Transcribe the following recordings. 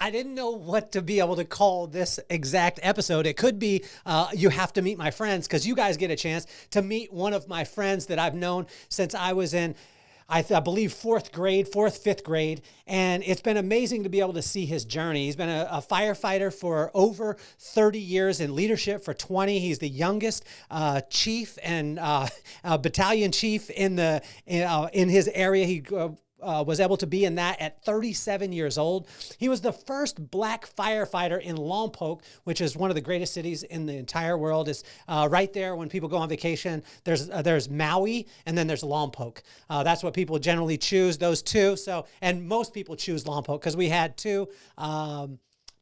I didn't know what to be able to call this exact episode. It could be You Have to Meet My Friends, because you guys get a chance to meet one of my friends that I've known since I was in, I believe, fifth grade. And it's been amazing to be able to see his journey. He's been a firefighter for over 30 years, in leadership for 20. He's the youngest chief and battalion chief in his area. He was able to be in that at 37 years old. He was the first black firefighter in Lompoc, which is one of the greatest cities in the entire world. It's right there when people go on vacation. There's Maui, and then there's Lompoc. That's what people generally choose, those two. So, and most people choose Lompoc because we had two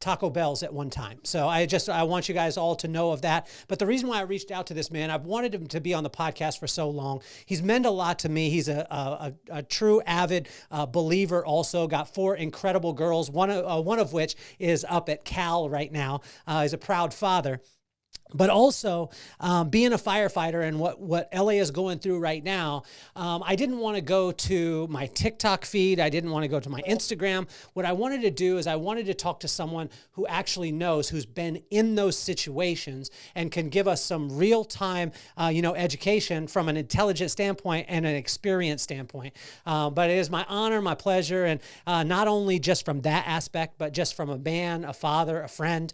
Taco Bells at one time. So I want you guys all to know of that. But the reason why I reached out to this man, I've wanted him to be on the podcast for so long. He's meant a lot to me. He's a true avid believer. Also got 4 incredible girls, one of which is up at Cal right now. He's a proud father. But also being a firefighter and what LA is going through right now, I didn't want to go to my TikTok feed. I didn't want to go to my Instagram. What I wanted to do is I wanted to talk to someone who actually knows, who's been in those situations and can give us some real-time, education from an intelligent standpoint and an experience standpoint. But it is my honor, my pleasure, and not only just from that aspect, but just from a man, a father, a friend,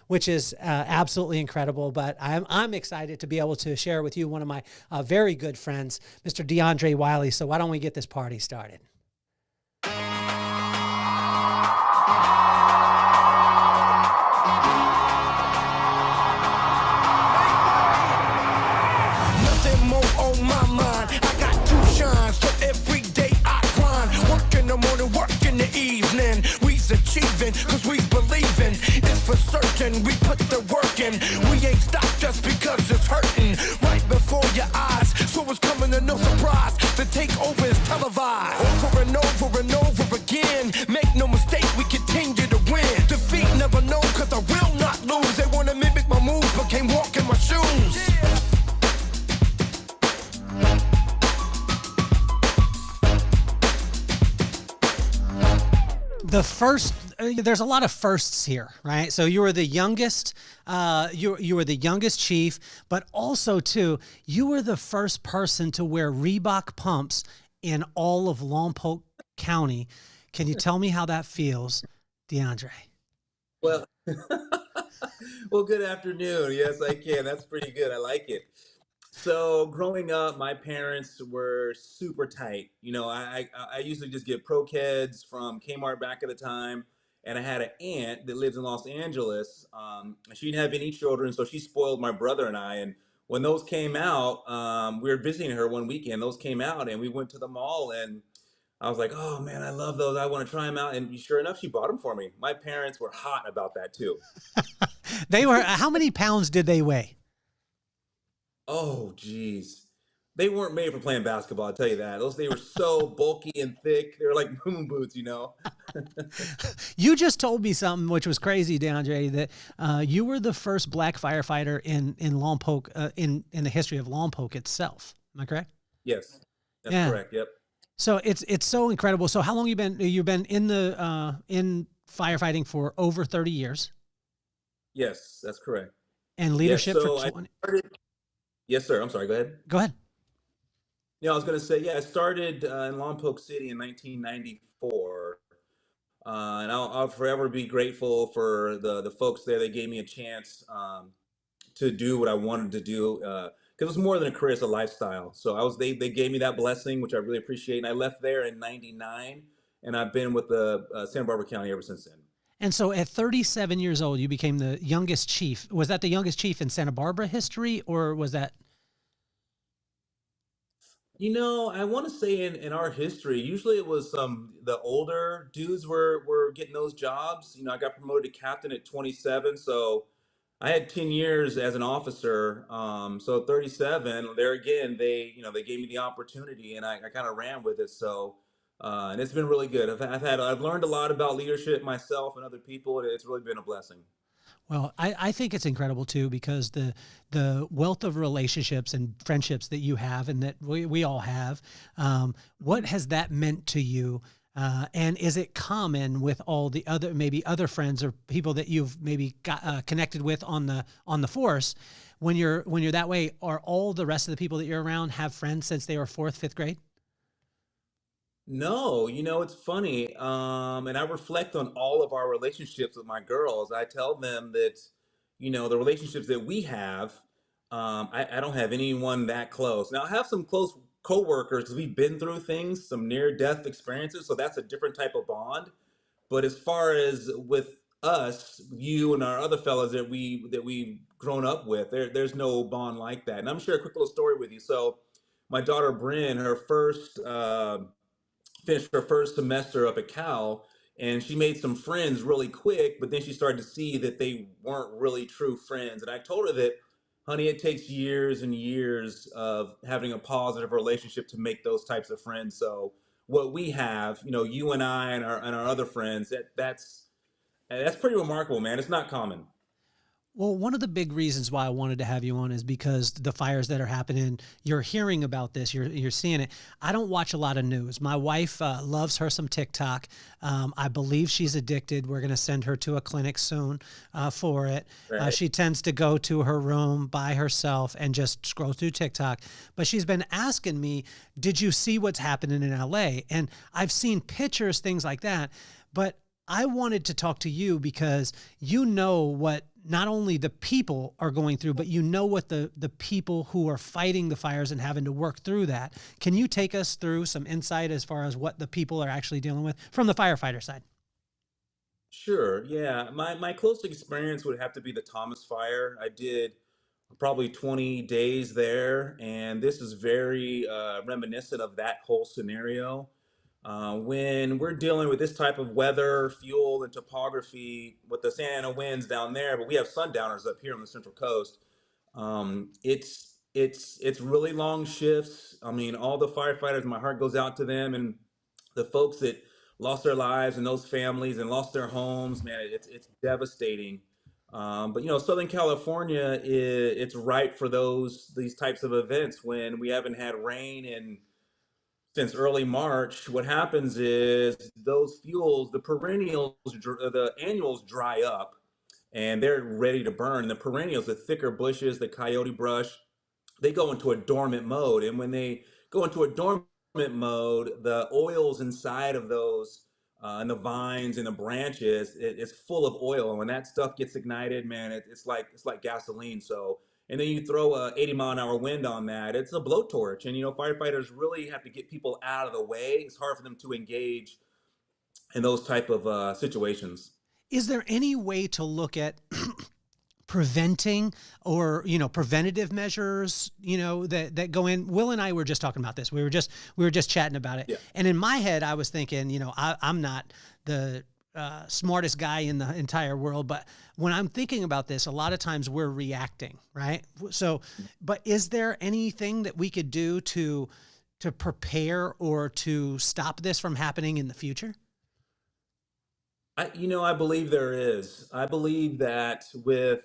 which is absolutely incredible. But I'm excited to be able to share with you one of my very good friends, Mr. Diondray Wiley. So why don't we get this party started? Nothing more on my mind. I got 2 shines, so every day I grind. Work in the morning, work in the evening. We's achieving, cause we believing. It's for certain, we put the work in. We ain't stopped just because it's hurting. Right before your eyes, so it's coming to no surprise. The takeover is televised. Over and over and over again. Make no mistake, we continue to win. Defeat never known, cause I will not lose. They wanna mimic my moves, but can't walk in my shoes. There's a lot of firsts here, right? So you were the youngest, you were the youngest chief, but also too, you were the first person to wear Reebok pumps in all of Lompoc County. Can you tell me how that feels, Diondray? Well, well, good afternoon. Yes, I can. That's pretty good. I like it. So growing up, my parents were super tight. I usually just get Pro Keds from Kmart back at the time. And I had an aunt that lives in Los Angeles. She didn't have any children, so she spoiled my brother and I. And when those came out, we were visiting her one weekend. Those came out, and we went to the mall. And I was like, oh, man, I love those. I want to try them out. And sure enough, she bought them for me. My parents were hot about that, too. They were. How many pounds did they weigh? Oh, geez. They weren't made for playing basketball, I'll tell you that. They were so bulky and thick. They were like moon boots, You just told me something which was crazy, DeAndre, that you were the first black firefighter in Lompoc, in the history of Lompoc itself. Am I correct? Yes, that's correct. Yep. So it's so incredible. So how long you've been in the in firefighting for over 30 years? Yes, that's correct. And leadership for 20. Yes, sir. I'm sorry. Go ahead. Go ahead. Yeah, I was going to say, I started in Lompoc City in 1994. And I'll forever be grateful for the folks there. They gave me a chance to do what I wanted to do. Because it was more than a career, it's a lifestyle. So they gave me that blessing, which I really appreciate. And I left there in 99, and I've been with the Santa Barbara County ever since then. And so at 37 years old, you became the youngest chief. Was that the youngest chief in Santa Barbara history, or was that? I want to say in our history, usually it was the older dudes were getting those jobs. I got promoted to captain at 27, so I had 10 years as an officer. So 37, there again, they gave me the opportunity, and I kind of ran with it. So and it's been really good. I've learned a lot about leadership myself and other people, and it's really been a blessing. Well, I think it's incredible too, because the wealth of relationships and friendships that you have and that we all have, what has that meant to you And is it common with all the other, maybe other friends or people that you've maybe got connected with on the force, when you're that way, are all the rest of the people that you're around have friends since they were fourth, fifth grade? No, it's funny. And I reflect on all of our relationships with my girls. I tell them that, the relationships that we have, I don't have anyone that close. Now, I have some close coworkers because we've been through things, some near-death experiences, so that's a different type of bond. But as far as with us, you and our other fellas that we've grown up with, there's no bond like that. And I'm gonna share a quick little story with you. So, my daughter Bryn, her first finished her first semester up at Cal, and she made some friends really quick, but then she started to see that they weren't really true friends. And I told her that, honey, it takes years and years of having a positive relationship to make those types of friends. So what we have, you and I and our other friends, that's pretty remarkable, man. It's not common. Well, one of the big reasons why I wanted to have you on is because the fires that are happening, you're hearing about this, you're seeing it. I don't watch a lot of news. My wife loves her some TikTok. I believe she's addicted. We're going to send her to a clinic soon for it. Right. She tends to go to her room by herself and just scroll through TikTok. But she's been asking me, did you see what's happening in LA? And I've seen pictures, things like that. But I wanted to talk to you because you know what not only the people are going through, but you know what the people who are fighting the fires and having to work through that. Can you take us through some insight as far as what the people are actually dealing with from the firefighter side? Sure. Yeah. My closest experience would have to be the Thomas Fire. I did probably 20 days there, and this is very reminiscent of that whole scenario. When we're dealing with this type of weather, fuel, and topography with the Santa Ana winds down there, but we have sundowners up here on the Central Coast. It's really long shifts. I mean, all the firefighters, my heart goes out to them, and the folks that lost their lives and those families and lost their homes. Man, it's devastating. But Southern California it's ripe for these types of events when we haven't had rain in since early March. What happens is those fuels, the annuals dry up and they're ready to burn. The perennials, the thicker bushes, the coyote brush, they go into a dormant mode. And when they go into a dormant mode, the oils inside of those and the vines and the branches, it's full of oil. And when that stuff gets ignited, man, it's like gasoline. So, and then you throw a 80-mile-an-hour wind on that, it's a blowtorch. And firefighters really have to get people out of the way. It's hard for them to engage in those type of situations. Is there any way to look at preventing or preventative measures that go in? Will and I were just talking about this. We were just chatting about it. Yeah. And in my head I was thinking, I'm not the smartest guy in the entire world, but when I'm thinking about this, a lot of times we're reacting, right? So but is there anything that we could do to prepare or to stop this from happening in the future? I believe there is. I believe that with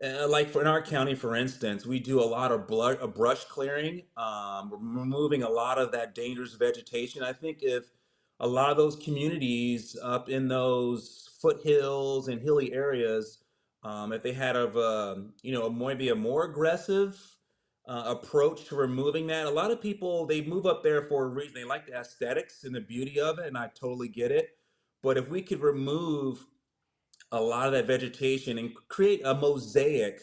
like for in our county, for instance, we do a lot of brush clearing, removing a lot of that dangerous vegetation. I think if a lot of those communities up in those foothills and hilly areas, if they had maybe a more aggressive approach to removing that, a lot of people they move up there for a reason. They like the aesthetics and the beauty of it, and I totally get it. But if we could remove a lot of that vegetation and create a mosaic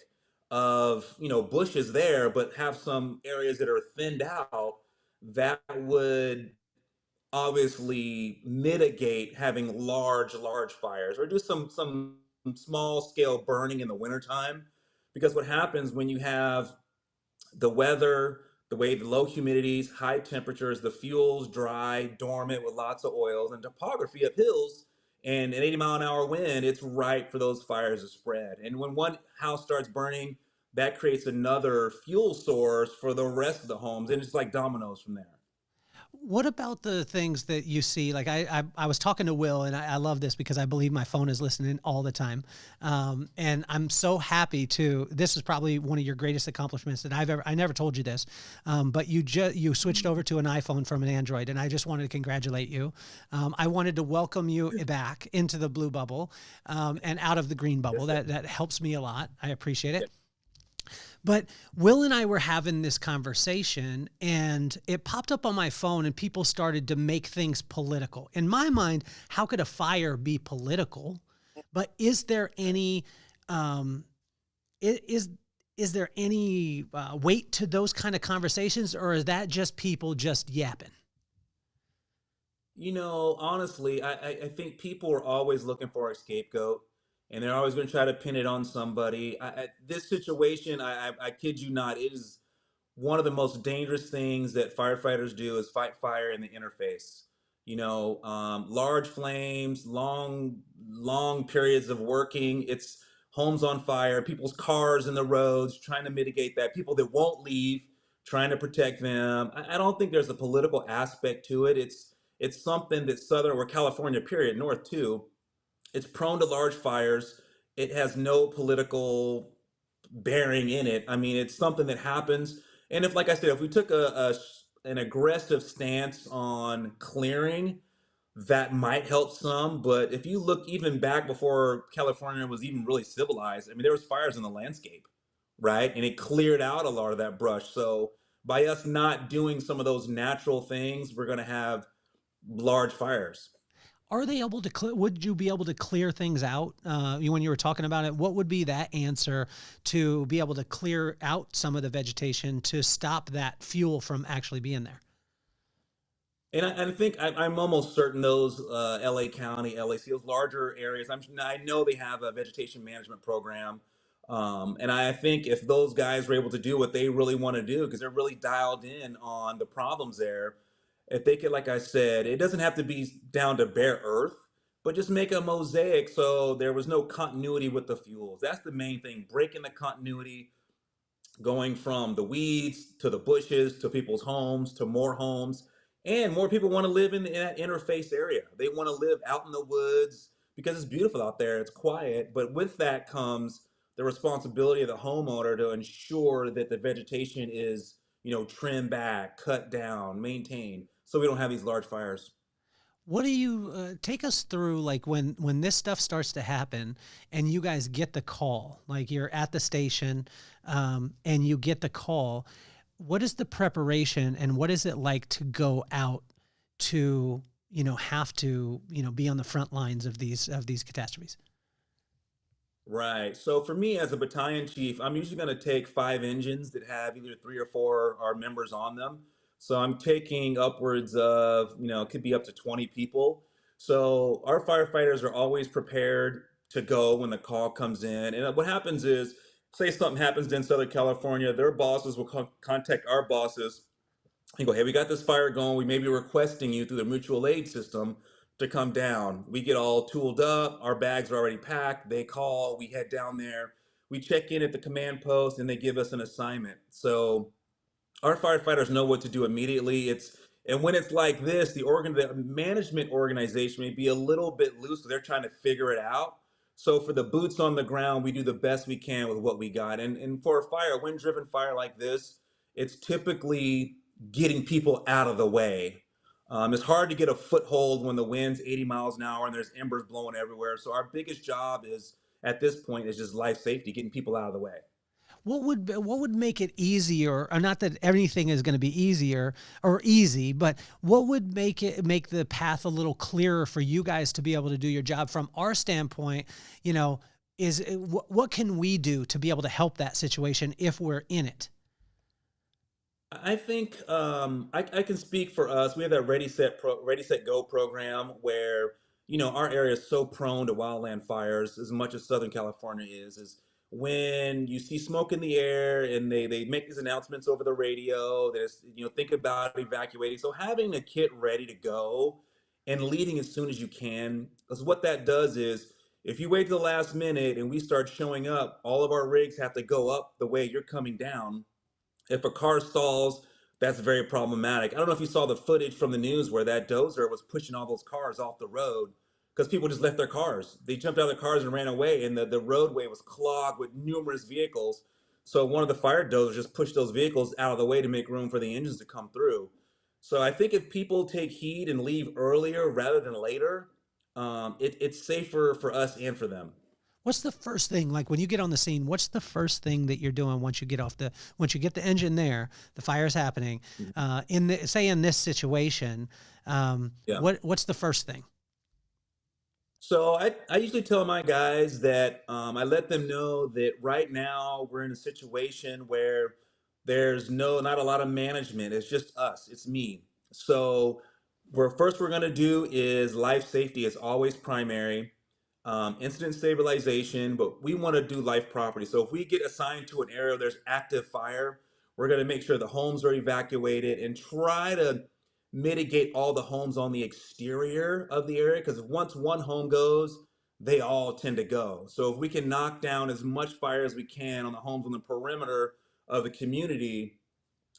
of bushes there but have some areas that are thinned out, that would obviously mitigate having large fires or do some small scale burning in the wintertime. Because what happens when you have the weather, the way the low humidities, high temperatures, the fuels dry, dormant with lots of oils, and topography of hills and an 80-mile-an-hour wind, it's right for those fires to spread. And when one house starts burning, that creates another fuel source for the rest of the homes, and it's like dominoes from there. What about the things that you see? Like I was talking to Will, and I love this because I believe my phone is listening all the time. And I'm so happy to. This is probably one of your greatest accomplishments that I've ever. I never told you this, but you switched over to an iPhone from an Android, and I just wanted to congratulate you. I wanted to welcome you back into the blue bubble, and out of the green bubble. Yes, That helps me a lot. I appreciate sir. it. But Will and I were having this conversation and it popped up on my phone and people started to make things political. In my mind, how could a fire be political? But is there any, is there any weight to those kind of conversations, or is that just people just yapping? Honestly, I think people are always looking for a scapegoat, and they're always going to try to pin it on somebody. This situation, I kid you not, it is one of the most dangerous things that firefighters do is fight fire in the interface. Large flames, long periods of working. It's homes on fire, people's cars in the roads, trying to mitigate that. People that won't leave, trying to protect them. I don't think there's a political aspect to it. It's something that Southern or California, period, North too. It's prone to large fires. It has no political bearing in it. I mean, it's something that happens. And if, like I said, if we took an aggressive stance on clearing, that might help some. But if you look even back before California was even really civilized, I mean, there was fires in the landscape, right? And it cleared out a lot of that brush. So by us not doing some of those natural things, we're going to have large fires. Are they able to would you be able to clear things out? When you were talking about it, what would be that answer to be able to clear out some of the vegetation to stop that fuel from actually being there? And I think I'm almost certain those LA County, LAC, those larger areas, I know they have a vegetation management program. And I think if those guys were able to do what they really want to do, because they're really dialed in on the problems there, if they could, like I said, it doesn't have to be down to bare earth, but just make a mosaic so there was no continuity with the fuels. That's the main thing, breaking the continuity, going from the weeds to the bushes to people's homes to more homes. And more people want to live in that interface area. They want to live out in the woods because it's beautiful out there, it's quiet. But with that comes the responsibility of the homeowner to ensure that the vegetation is, trimmed back, cut down, maintained, so we don't have these large fires. What do you take us through, like when this stuff starts to happen and you guys get the call, like you're at the station, and you get the call? What is the preparation and what is it like to go out to, have to, be on the front lines of these catastrophes? Right. So for me as a battalion chief, I'm usually going to take 5 engines that have either 3 or 4 our members on them. So I'm taking upwards of, it could be up to 20 people. So our firefighters are always prepared to go when the call comes in. And what happens is, say something happens in Southern California, their bosses will contact our bosses and go, hey, we got this fire going. We may be requesting you through the mutual aid system to come down. We get all tooled up. Our bags are already packed. They call, we head down there. We check in at the command post and they give us an assignment. So our firefighters know what to do immediately. And when it's like this, the management organization may be a little bit loose, so they're trying to figure it out. So for the boots on the ground, we do the best we can with what we got. And for a fire, wind-driven fire like this, it's typically getting people out of the way. It's hard to get a foothold when the wind's 80 miles an hour and there's embers blowing everywhere. So our biggest job is at this point is just life safety, getting people out of the way. What would make it easier? Or not that everything is going to be easier or easy, but what would make the path a little clearer for you guys to be able to do your job from our standpoint? What can we do to be able to help that situation if we're in it? I think I can speak for us. We have that Ready Set Go program where our area is so prone to wildland fires as much as Southern California is when you see smoke in the air and they make these announcements over the radio. There's think about evacuating. So having a kit ready to go and leading as soon as you can, because what that does is if you wait to the last minute and we start showing up, all of our rigs have to go up the way you're coming down. If a car stalls, That's very problematic. I don't know if you saw the footage from the news where that dozer was pushing all those cars off the road because people just left their cars. They jumped out of their cars and ran away, and the roadway was clogged with numerous vehicles. So one of the fire dozers just pushed those vehicles out of the way to make room for the engines to come through. So I think if people take heed and leave earlier rather than later, it's safer for us and for them. What's the first thing, like when you get on the scene, what's the first thing that you're doing once you get once you get the engine there, the fire's happening, say in this situation, Yeah. what's the first thing? So I usually tell my guys that I let them know that right now we're in a situation where there's not a lot of management. It's just us. It's me. So we're going to do is life safety is always primary, incident stabilization, but we want to do life property. So if we get assigned to an area where there's active fire, we're going to make sure the homes are evacuated and try to mitigate all the homes on the exterior of the area, because once one home goes, they all tend to go. So if we can knock down as much fire as we can on the homes on the perimeter of the community,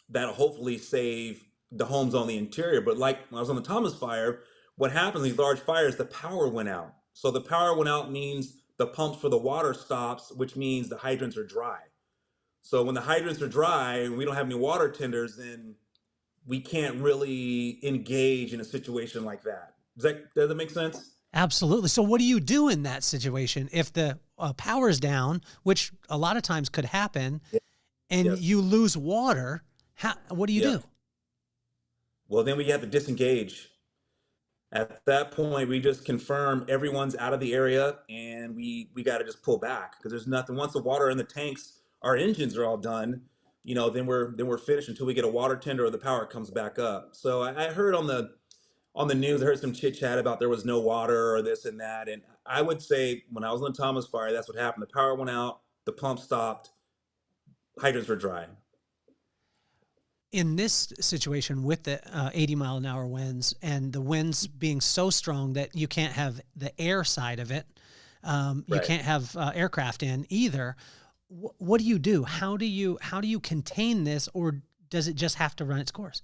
that'll hopefully save the homes on the interior. But like when I was on the Thomas fire, what happens in these large fires, the power went out. So the power went out means the pumps for the water stops, which means the hydrants are dry. So when the hydrants are dry and we don't have any water tenders, then we can't really engage in a situation like that. Does that make sense? Absolutely. So what do you do in that situation if the power's down, which a lot of times could happen, and Yes. you lose water? What do you do? Well, then we have to disengage. At that point, we just confirm everyone's out of the area, and we got to just pull back because there's nothing. Once the water in the tanks, our engines are all done. Then we're finished until we get a water tender or the power comes back up. So I heard on the news, I heard some chit chat about there was no water or this and that. And I would say when I was on the Thomas fire, that's what happened. The power went out, the pump stopped, hydrants were dry. In this situation with the 80-mile-an-hour winds and the winds being so strong that you can't have the air side of it, you can't have aircraft in either. What do you do? How do you contain this, or does it just have to run its course?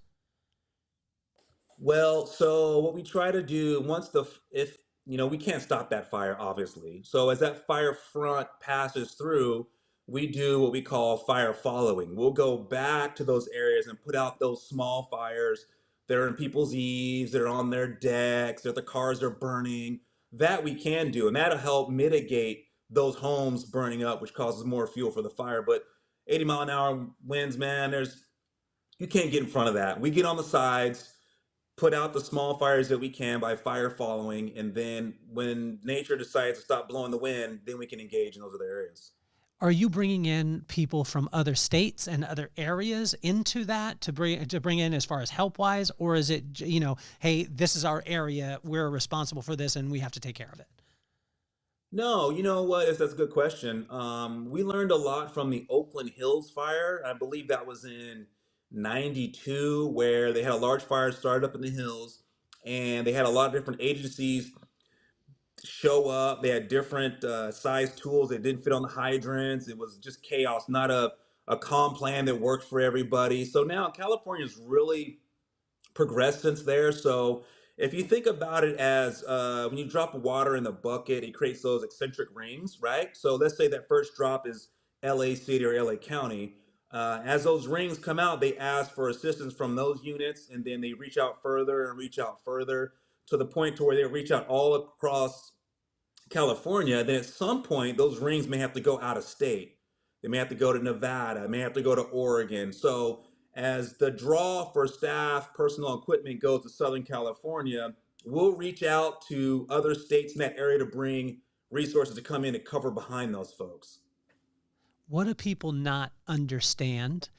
Well, so what we try to do if we can't stop that fire, obviously. So as that fire front passes through, we do what we call fire following. We'll go back to those areas and put out those small fires that are in people's eaves, that are on their decks, that the cars are burning. That we can do, and that'll help mitigate those homes burning up, which causes more fuel for the fire. But 80-mile-an-hour winds, man, you can't get in front of that. We get on the sides, put out the small fires that we can by fire following, and then when nature decides to stop blowing the wind, then we can engage in those other areas. Are you bringing in people from other states and other areas into that to bring in as far as help wise, or is it, hey, this is our area, we're responsible for this and we have to take care of it? No, you know what? That's a good question. We learned a lot from the Oakland Hills fire. I believe that was in '92, where they had a large fire started up in the hills, and they had a lot of different agencies show up. They had different size tools that didn't fit on the hydrants. It was just chaos, not a calm plan that worked for everybody. So now California's really progressed since there. So if you think about it as when you drop water in the bucket, it creates those eccentric rings, right? So let's say that first drop is LA City or LA County. As those rings come out, they ask for assistance from those units, and then they reach out further and reach out further to the point to where they reach out all across California. Then at some point, those rings may have to go out of state. They may have to go to Nevada, may have to go to Oregon. So as the draw for staff, personal equipment goes to Southern California, we'll reach out to other states in that area to bring resources to come in and cover behind those folks. What do people not understand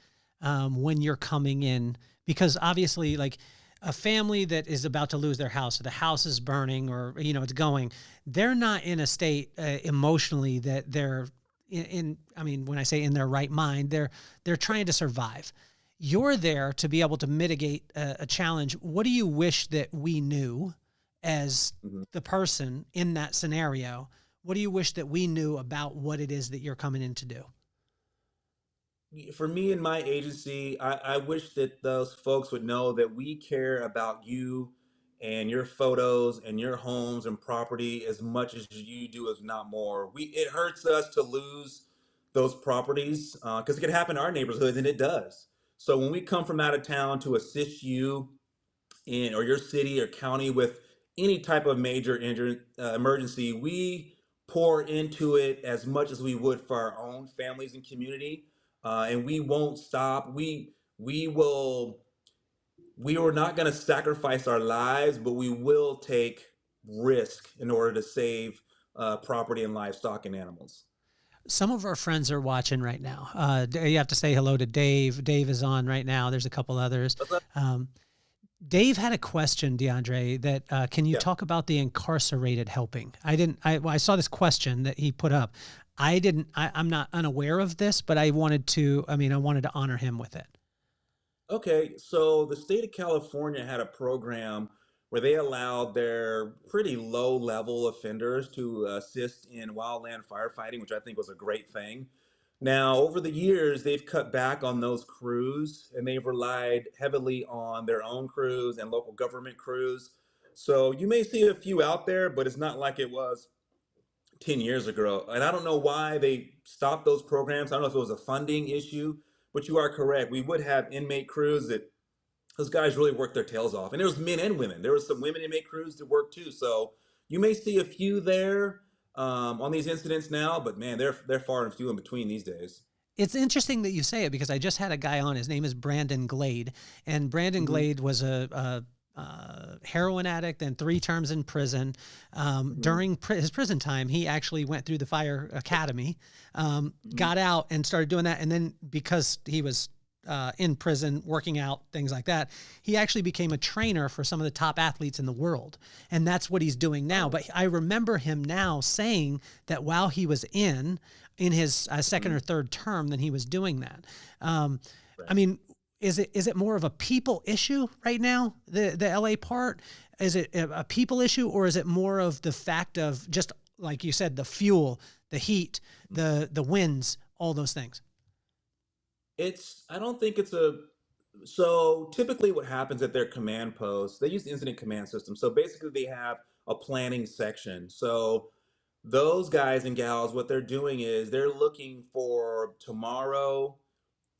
when you're coming in? Because obviously, like a family that is about to lose their house, or the house is burning, or it's going, they're not in a state emotionally that they're in. I mean, when I say in their right mind, they're trying to survive. You're there to be able to mitigate a challenge. What do you wish that we knew as the person in that scenario? What do you wish that we knew about what it is that you're coming in to do? For me and my agency, I wish that those folks would know that we care about you and your photos and your homes and property as much as you do, if not more. It hurts us to lose those properties because it could happen in our neighborhoods, and it does. So when we come from out of town to assist you in or your city or county with any type of major emergency, we pour into it as much as we would for our own families and community, and we won't stop. We will. We are not going to sacrifice our lives, but we will take risk in order to save property and livestock and animals. Some of our friends are watching right now. You have to say hello to Dave. Dave is on right now. There's a couple others. Um, Dave had a question, Diondray, that can you Yeah. talk about the incarcerated helping? I didn't. I saw this question that he put up. I didn't. I'm not unaware of this, but I wanted to. I mean, I wanted to honor him with it. Okay, so the state of California had a program where they allowed their pretty low level offenders to assist in wildland firefighting, which I think was a great thing. Now, over the years, they've cut back on those crews and they've relied heavily on their own crews and local government crews. So you may see a few out there, but it's not like it was 10 years ago. And I don't know why they stopped those programs. I don't know if it was a funding issue, but you are correct. We would have inmate crews that those guys really worked their tails off. And there was men and women. There was some women inmate crews that work too. So you may see a few there on these incidents now, but man, they're far and few in between these days. It's interesting that you say it because I just had a guy on. His name is Brandon Glade, and Brandon Hmm. Glade was a heroin addict and 3 terms in prison. Hmm. During his prison time, he actually went through the fire academy, Hmm. got out and started doing that. And then because he was in prison, working out, things like that, he actually became a trainer for some of the top athletes in the world. And that's what he's doing now. Oh. But I remember him now saying that while he was in his second Hmm. or third term, then he was doing that. Um, I Right. mean, is it more of a people issue right now? The LA part, is it a people issue, or is it more of the fact of just like you said, the fuel, the heat, the winds, all those things? I don't think it's a, so typically what happens at their command posts, they use the incident command system. So basically they have a planning section. So those guys and gals, what they're doing is they're looking for tomorrow,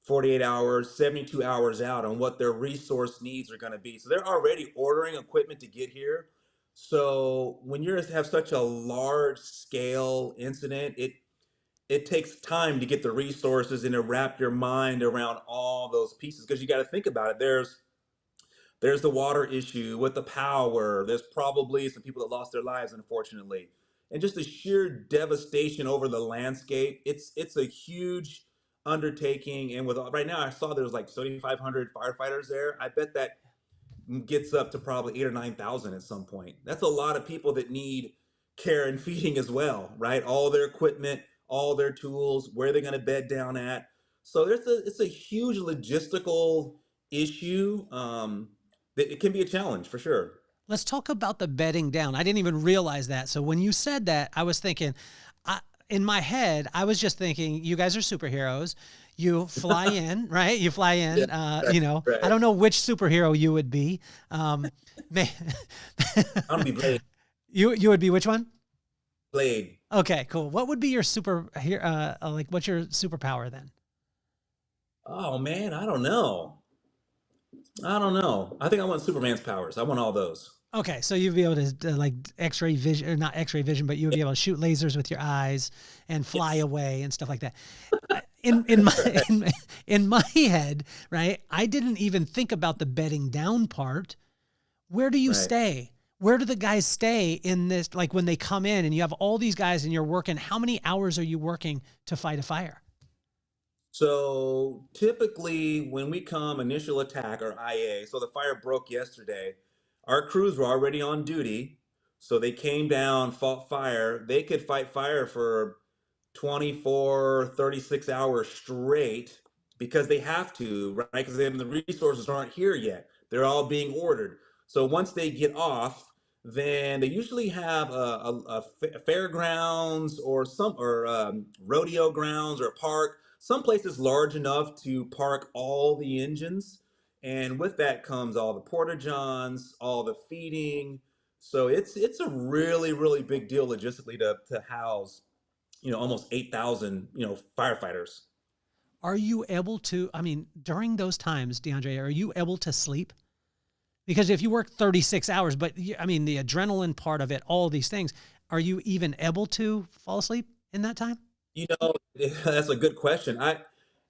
48 hours, 72 hours out on what their resource needs are going to be. So they're already ordering equipment to get here. So when you have such a large scale incident, it takes time to get the resources and to wrap your mind around all those pieces because you got to think about it. There's the water issue with the power. There's probably some people that lost their lives, unfortunately, and just the sheer devastation over the landscape. It's a huge undertaking, and with right now, I saw there's like 7,500 firefighters there. I bet that gets up to probably 8 or 9,000 at some point. That's a lot of people that need care and feeding as well, right? All their equipment, all their tools, where they're going to bed down at. So it's a huge logistical issue that it can be a challenge for sure. Let's talk about the bedding down. I didn't even realize that. So when you said that, I was thinking, I, in my head, I was just thinking, you guys are superheroes. You fly in, right? You fly Yeah, in. right, I right. don't know which superhero you would be. May- I'm gonna be Blade. you would be which one? Blade. Okay, cool. What would be your super here? Like, what's your superpower then? Oh man, I don't know. I don't know. I think I want Superman's powers. I want all those. Okay, so you'd be able to like X-ray vision, or not X-ray vision, but you would be able to shoot lasers with your eyes and fly Yes. away and stuff like that. In my Right. in my head, right? I didn't even think about the bedding down part. Where do you Right. stay? Where do the guys stay in this? Like when they come in and you have all these guys and you're working, how many hours are you working to fight a fire? So typically, when we come initial attack or IA, so the fire broke yesterday, our crews were already on duty. So they came down, fought fire. They could fight fire for 24, 36 hours straight because they have to, right? Because the resources aren't here yet. They're all being ordered. So once they get off, then they usually have a fairgrounds or some or rodeo grounds or a park some places large enough to park all the engines. And with that comes all the porta johns, all the feeding. So it's a really, really big deal logistically to house, almost 8,000, firefighters. Are you able to, I mean, during those times, Diondray, are you able to sleep? Because if you work 36 hours, but I mean, the adrenaline part of it, all these things, are you even able to fall asleep in that time? That's a good question.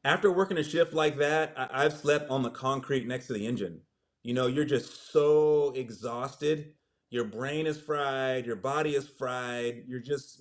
After working a shift like that, I've slept on the concrete next to the engine. You're just so exhausted. Your brain is fried, your body is fried. You're just,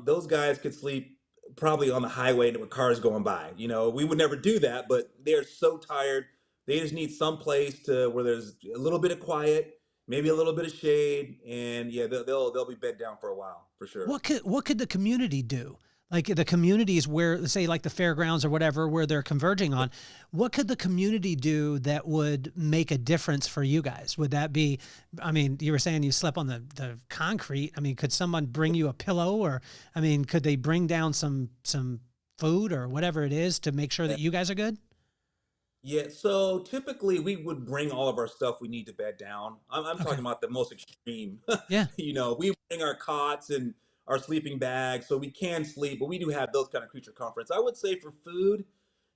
those guys could sleep probably on the highway with cars going by. We would never do that, but they're so tired. They just need some place where there's a little bit of quiet, maybe a little bit of shade, and yeah, they'll be bed down for a while for sure. What could the community do? Like the communities where, say, like the fairgrounds or whatever, where they're converging on, what could the community do that would make a difference for you guys? Would that be, I mean, you were saying you slept on the concrete. I mean, could someone bring you a pillow, or, I mean, could they bring down some food or whatever it is to make sure that you guys are good? Yeah, so typically we would bring all of our stuff we need to bed down. I'm Okay. talking about the most extreme. Yeah. We bring our cots and our sleeping bags so we can sleep, but we do have those kind of creature comforts. I would say for food,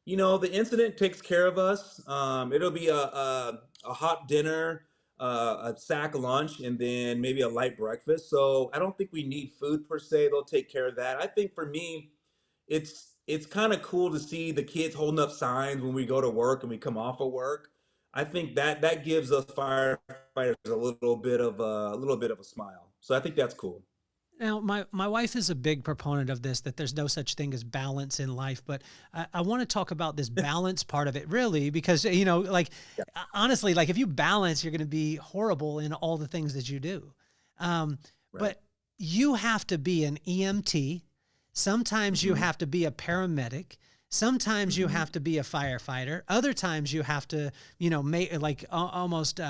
the incident takes care of us. It'll be a hot dinner, a sack lunch, and then maybe a light breakfast. So I don't think we need food per se. They'll take care of that. I think for me, it's kind of cool to see the kids holding up signs when we go to work and we come off of work. I think that gives us firefighters a little bit of a smile. So I think that's cool. Now, my wife is a big proponent of this, that there's no such thing as balance in life. But I want to talk about this balance part of it, really, because, like, Yeah. honestly, like if you balance, you're going to be horrible in all the things that you do. Right. But you have to be an EMT. Sometimes you hmm have to be a paramedic. Sometimes you hmm have to be a firefighter. Other times you have to, make like almost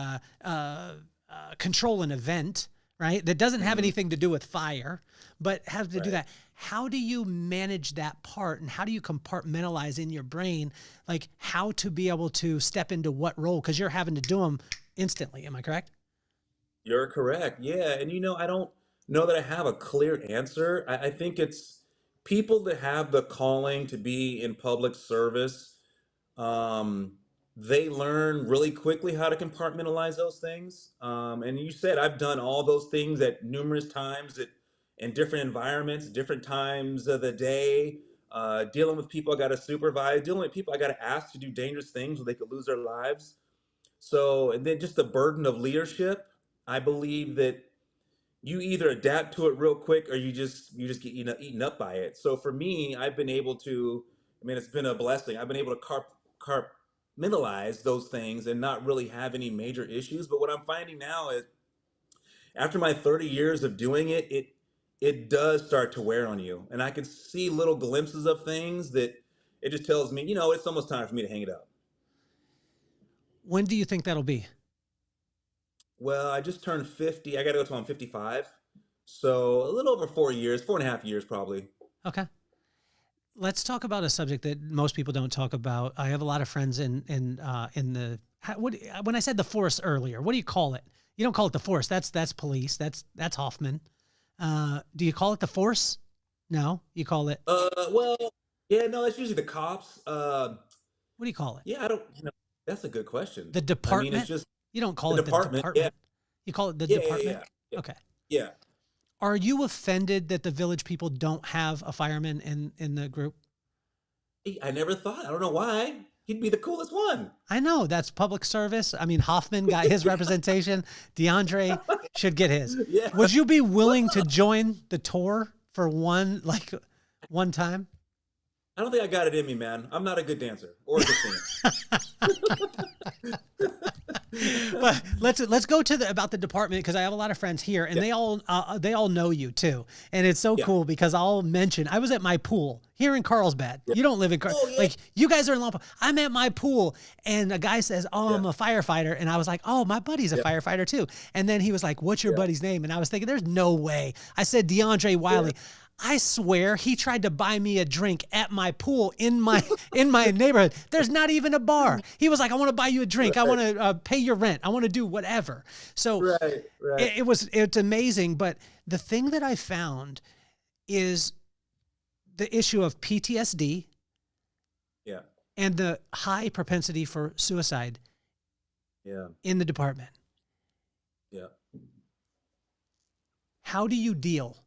control an event, right? That doesn't have hmm anything to do with fire, but have to do Right. that. How do you manage that part, and how do you compartmentalize in your brain, like how to be able to step into what role? Because you're having to do them instantly. Am I correct? You're correct. Yeah. And I don't know that I have a clear answer. I think it's people that have the calling to be in public service. Um, they learn really quickly how to compartmentalize those things. And you said I've done all those things at numerous times in different environments, different times of the day, dealing with people I got to supervise, dealing with people I got to ask to do dangerous things where they could lose their lives. So, and then just the burden of leadership. I believe that you either adapt to it real quick or you just get eaten up by it. So for me, I've been able to, I mean, it's been a blessing. I've been able to compartmentalize those things and not really have any major issues. But what I'm finding now is after my 30 years of doing it, it does start to wear on you. And I can see little glimpses of things that it just tells me, it's almost time for me to hang it up. When do you think that'll be? Well, I just turned 50. I got to go till I'm 55. So a little over 4 years, 4.5 years probably. Okay. Let's talk about a subject that most people don't talk about. I have a lot of friends in the when I said the force earlier, what do you call it? You don't call it the force. That's police. That's Hoffman. Do you call it the force? No, you call it. Well, yeah, no, that's usually the cops. What do you call it? Yeah, I don't, that's a good question. The I mean, it's department. just You don't call the it the department. Yeah, department. You call it the yeah, yeah, department. yeah, yeah, Okay. yeah. Are you offended that the village people don't have a fireman in the group? I never thought. I don't know why. He'd be the coolest one. I know that's public service. I mean, Hoffman got his representation. Diondray should get his. Yeah. Would you be willing to join the tour for one time? I don't think I got it in me, man. I'm not a good dancer or a good singer. But let's go to about the department, because I have a lot of friends here, and Yeah, they all know you too, and it's so yeah, cool because I'll mention I was at my pool here in Carlsbad. yeah. You don't live in Oh, yeah. like you guys are in Lompoc. I'm at my pool, and a guy says, "Oh, I'm Yeah, a firefighter," and I was like, "Oh, my buddy's a yeah, firefighter too." And then he was like, "What's your yeah, buddy's name?" And I was thinking, "There's no way." I said Diondray yeah, Wiley. I swear he tried to buy me a drink at my pool in my neighborhood. There's not even a bar. He was like, I want to buy you a drink. I want to pay your rent. I want to do whatever. So it's amazing. But the thing that I found is the issue of PTSD and the high propensity for suicide in the department. Yeah. How do you deal?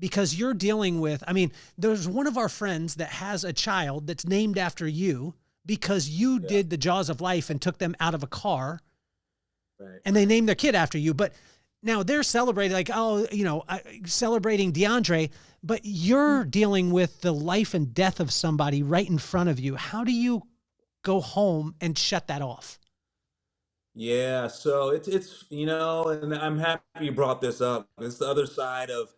Because you're dealing with, I mean, there's one of our friends that has a child that's named after you because you did the jaws of life and took them out of a car. Right. And they named their kid after you. But now they're celebrating, like, celebrating Diondray, but you're dealing with the life and death of somebody right in front of you. How do you go home and shut that off? Yeah, so it's and I'm happy you brought this up. It's the other side of,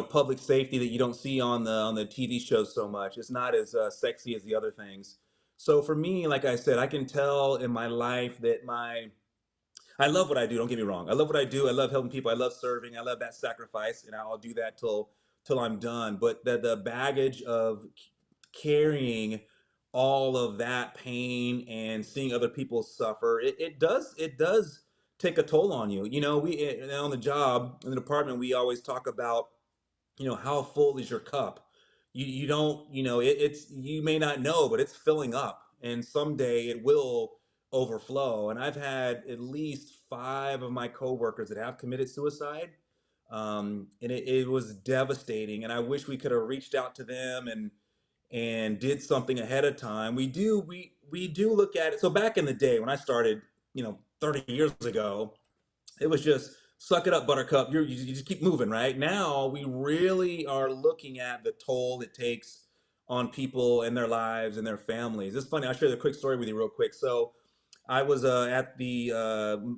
public safety that you don't see on the TV shows so much. It's not as sexy as the other things. So for me, like I said, I can tell in my life that I love what I do. Don't get me wrong. I love what I do. I love helping people. I love serving. I love that sacrifice, and I'll do that till I'm done. But the baggage of carrying all of that pain and seeing other people suffer, it does take a toll on you. We on the job in the department, we always talk about, how full is your cup? You don't, it's you may not know, but it's filling up, and someday it will overflow. And I've had at least 5 of my coworkers that have committed suicide. And it was devastating. And I wish we could have reached out to them and did something ahead of time. We do look at it. So back in the day when I started, 30 years ago, it was just suck it up, buttercup. You just keep moving, right? Now we really are looking at the toll it takes on people and their lives and their families. It's funny. I'll share the quick story with you real quick. So I was at the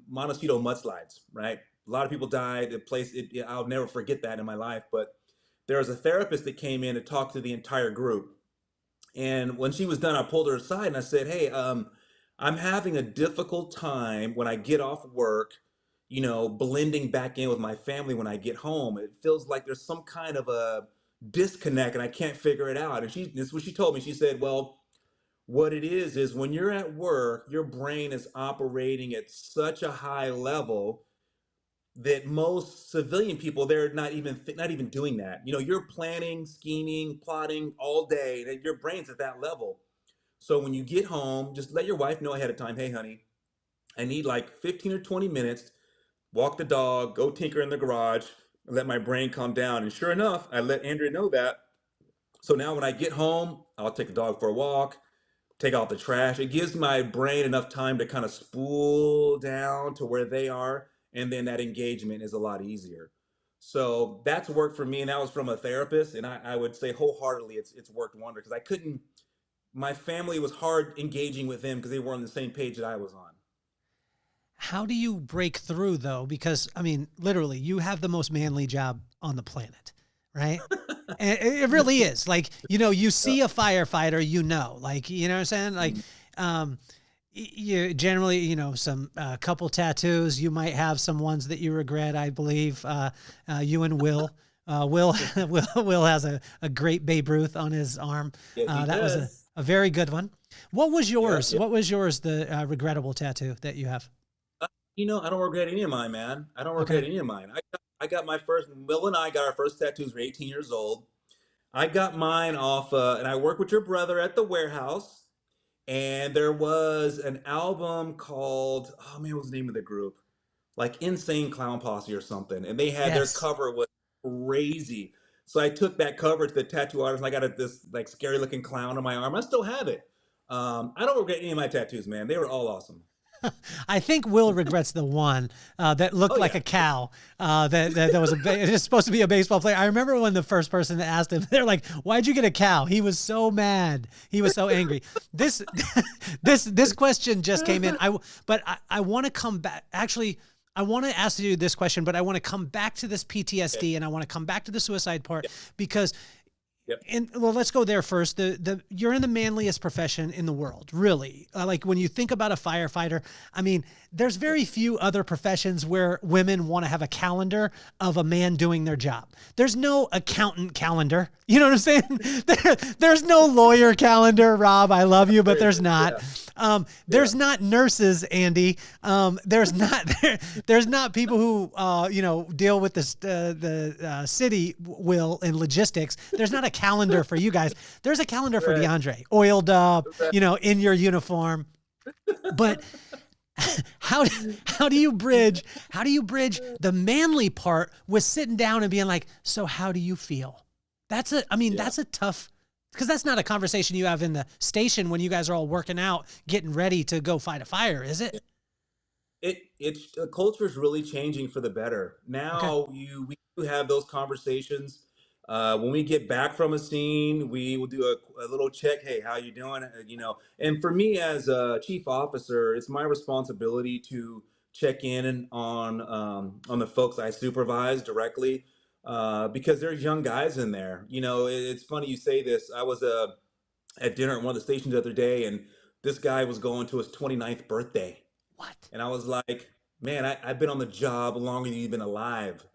Montecito mudslides, right? A lot of people died. I'll never forget that in my life. But there was a therapist that came in to talk to the entire group. And when she was done, I pulled her aside and I said, hey, I'm having a difficult time when I get off work, blending back in with my family when I get home. It feels like there's some kind of a disconnect and I can't figure it out. And this is what she told me. She said, well, what it is when you're at work, your brain is operating at such a high level that most civilian people, they're not even doing that. You're planning, scheming, plotting all day, and your brain's at that level. So when you get home, just let your wife know ahead of time, hey, honey, I need like 15 or 20 minutes, walk the dog, go tinker in the garage, and let my brain calm down. And sure enough, I let Andrea know that. So now when I get home, I'll take the dog for a walk, take out the trash. It gives my brain enough time to kind of spool down to where they are. And then that engagement is a lot easier. So that's worked for me. And that was from a therapist. And I would say wholeheartedly, it's worked wonder because my family was hard engaging with them because they weren't on the same page that I was on. How do you break through though? Because I mean, literally you have the most manly job on the planet, right? And it really is like, you see a firefighter, like, what I'm saying? Like, you generally, some couple tattoos, you might have some ones that you regret. I believe, you and Will, Will has a great Babe Ruth on his arm. Yeah, that was a very good one. What was yours? Yeah. What was yours? The regrettable tattoo that you have? I don't regret any of mine, man. I don't regret any of mine. I got my first, Will and I got our first tattoos. We're 18 years old. I got mine off, and I worked with your brother at the warehouse. And there was an album called, oh man, what was the name of the group? Like Insane Clown Posse or something. And they had their cover was crazy. So I took that cover to the tattoo artist and I got this like scary looking clown on my arm. I still have it. I don't regret any of my tattoos, man. They were all awesome. I think Will regrets the one that looked like a cow. That was it's supposed to be a baseball player. I remember when the first person that asked him, they're like, "Why'd you get a cow?" He was so mad. He was so angry. This question just came in. I want to come back. Actually, I want to ask you this question, but I want to come back to this PTSD and I want to come back to the suicide part because Yep. And well, let's go there first. You're in the manliest profession in the world, really. Like when you think about a firefighter, I mean, there's very few other professions where women want to have a calendar of a man doing their job. There's no accountant calendar. You know what I'm saying? There's no lawyer calendar, Rob. I love you, but there's not. There's not nurses, Andy. There's not people who deal with the city will and logistics. There's not a calendar for you guys. There's a calendar for Diondray, oiled up, in your uniform. But how do you bridge the manly part with sitting down and being like, so how do you feel? That's a tough, because that's not a conversation you have in the station when you guys are all working out, getting ready to go fight a fire, is it? It's the culture is really changing for the better. Now we do have those conversations. When we get back from a scene, we will do a little check. Hey, how you doing? And for me as a chief officer, it's my responsibility to check in on the folks I supervise directly, because there's young guys in there. It's funny you say this. I was at dinner at one of the stations the other day, and this guy was going to his 29th birthday. What? And I was like, man, I've been on the job longer than you've been alive.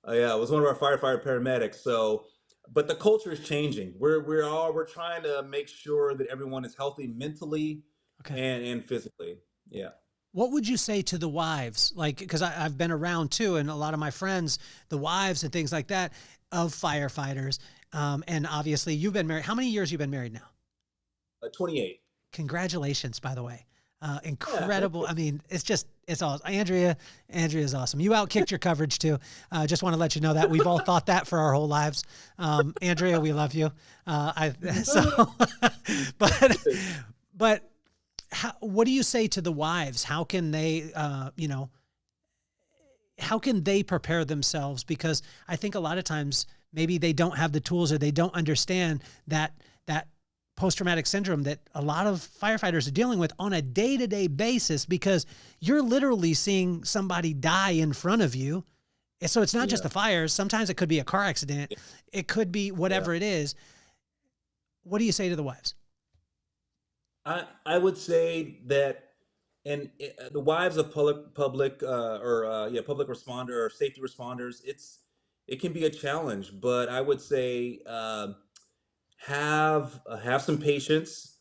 Yeah, it was one of our firefighter paramedics. So, but the culture is changing. We're trying to make sure that everyone is healthy mentally and physically. Yeah. What would you say to the wives? Like, because I've been around too, and a lot of my friends, the wives and things like that of firefighters. And obviously you've been married. How many years you been married now? 28. Congratulations, by the way. Incredible. I mean, it's awesome. Andrea is awesome. You outkicked your coverage too. Just want to let you know that we've all thought that for our whole lives. Andrea, we love you. But what do you say to the wives? How can they, how can they prepare themselves? Because I think a lot of times maybe they don't have the tools or they don't understand that post-traumatic syndrome that a lot of firefighters are dealing with on a day-to-day basis, because you're literally seeing somebody die in front of you. So it's not just the fires. Sometimes it could be a car accident. It could be whatever it is. What do you say to the wives? I would say that, and the wives of public responder or safety responders, it can be a challenge, but I would say, have some patience,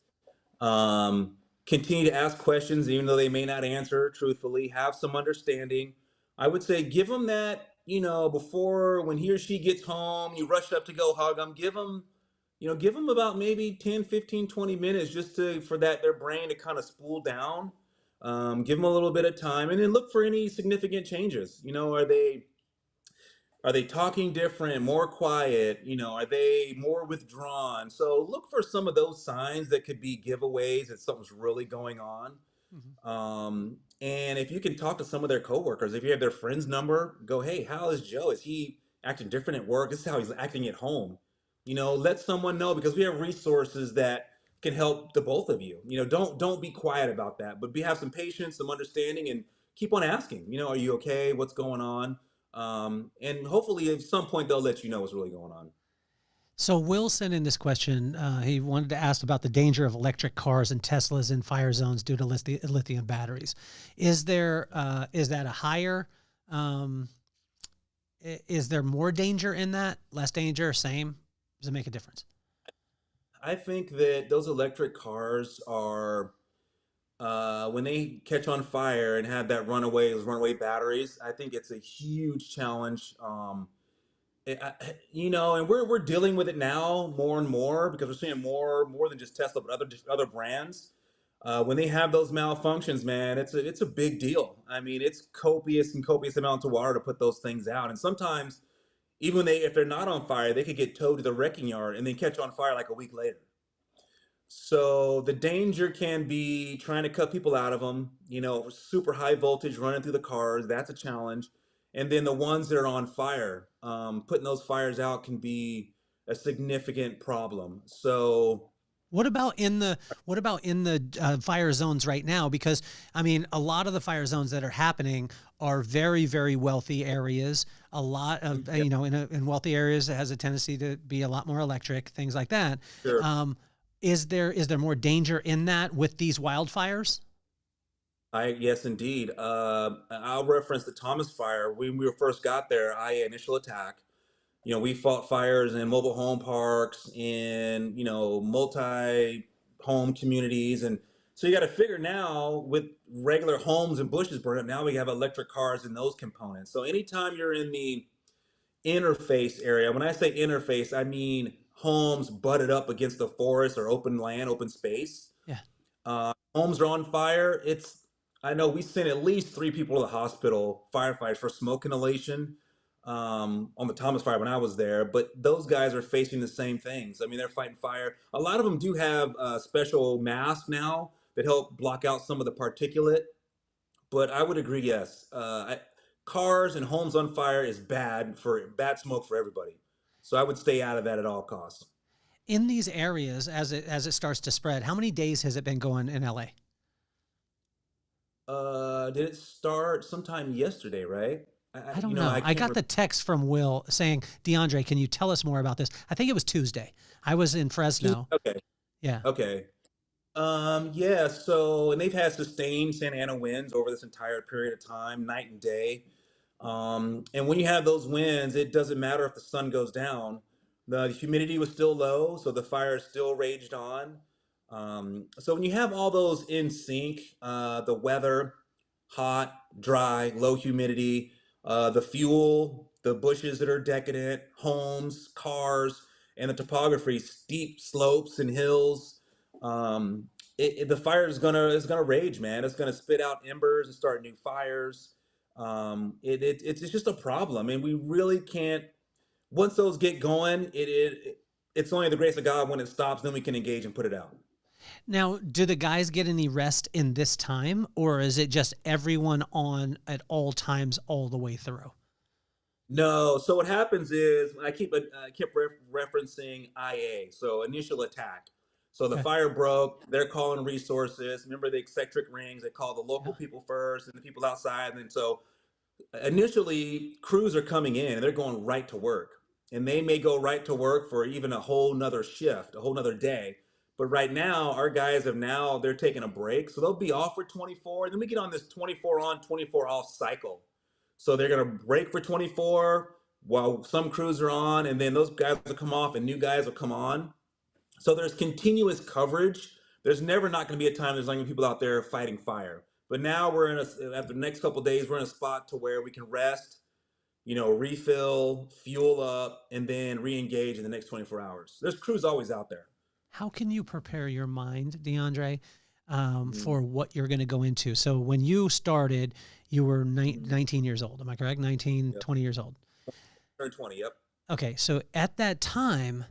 continue to ask questions even though they may not answer truthfully, have some understanding. I would say give them that, before, when he or she gets home, you rush up to go hug them, give them about maybe 10, 15, 20 minutes just for their brain to kind of spool down. Give them a little bit of time, and then look for any significant changes. Are they talking different, more quiet? Are they more withdrawn? So look for some of those signs that could be giveaways that something's really going on. And if you can talk to some of their coworkers, if you have their friend's number, go, hey, how is Joe? Is he acting different at work? This is how he's acting at home. Let someone know, because we have resources that can help the both of you. Don't be quiet about that, but have some patience, some understanding, and keep on asking. Are you okay? What's going on? And hopefully at some point they'll let you know what's really going on. So Will sent in this question. He wanted to ask about the danger of electric cars and Teslas in fire zones due to lithium batteries. Is that a higher, is there more danger in that? Less danger? Same? Does it make a difference? I think that those electric cars are, when they catch on fire and have those runaway batteries, I think it's a huge challenge. And we're dealing with it now more and more, because we're seeing more than just Tesla, but other brands. When they have those malfunctions, man, it's a big deal. I mean, it's copious amounts of water to put those things out, and sometimes even if they're not on fire, they could get towed to the wrecking yard and then catch on fire like a week later. So the danger can be trying to cut people out of them, super high voltage running through the cars. That's a challenge. And then the ones that are on fire, putting those fires out can be a significant problem. So what about in the fire zones right now? Because I mean, a lot of the fire zones that are happening are very, very wealthy areas. A lot of, Yeah, in wealthy areas, it has a tendency to be a lot more electric, things like that. sure. Um, is there more danger in that with these wildfires? Yes, indeed. I'll reference the Thomas Fire. When we first got there, initial attack. We fought fires in mobile home parks, in multi-home communities, and so you got to figure now with regular homes and bushes burning up. Now we have electric cars and those components. So anytime you're in the interface area, when I say interface, I mean homes butted up against the forest or open land, open space. Yeah. Homes are on fire. I know we sent at least 3 people to the hospital, firefighters, for smoke inhalation on the Thomas Fire when I was there. But those guys are facing the same things. I mean, they're fighting fire. A lot of them do have special masks now that help block out some of the particulate. But I would agree, yes. Cars and homes on fire is bad smoke for everybody. So I would stay out of that at all costs. In these areas, as it starts to spread, how many days has it been going in LA? Did it start sometime yesterday, right? I don't know. I I can't got the text from Will saying, "DeAndre, can you tell us more about this?" I think it was Tuesday. I was in remember. Fresno. Okay, Yeah. okay. Yeah, so, and they've had sustained Santa Ana winds over this entire period of time, night and day. And when you have those winds, it doesn't matter if the sun goes down. The humidity was still low, so the fire still raged on. So when you have all those in sync, the weather, hot, dry, low humidity, the fuel, the bushes that are decadent, homes, cars, and the topography, steep slopes and hills. Um, the fire is gonna rage, man. It's gonna spit out embers and start new fires. It's just a problem, and we really can't. Once those get going, it's only the grace of God when it stops. Then we can engage and put it out. Now, do the guys get any rest in this time, or is it just everyone on at all times all the way through? No. So what happens is I kept referencing IA. So initial attack. So the Okay. fire broke. They're calling resources. Remember the eccentric rings? They call the local Yeah. people first, and the people outside. And so initially, crews are coming in and they're going right to work, and they may go right to work for even a whole nother shift, a whole nother day. But right now, our guys they're taking a break, so they'll be off for 24, and then we get on this 24 on, 24 off cycle. So they're gonna break for 24 while some crews are on, and then those guys will come off and new guys will come on. So there's continuous coverage. There's never not going to be a time there's not going to be people out there fighting fire. But now after the next couple of days, we're in a spot to where we can rest, refill, fuel up, and then re-engage in the next 24 hours. There's crews always out there. How can you prepare your mind, DeAndre, Mm, for what you're going to go into? So when you started, you were mm, 19 years old. Am I correct? 19, yep. 20 years old. Turn 20. Yep. Okay. So at that time,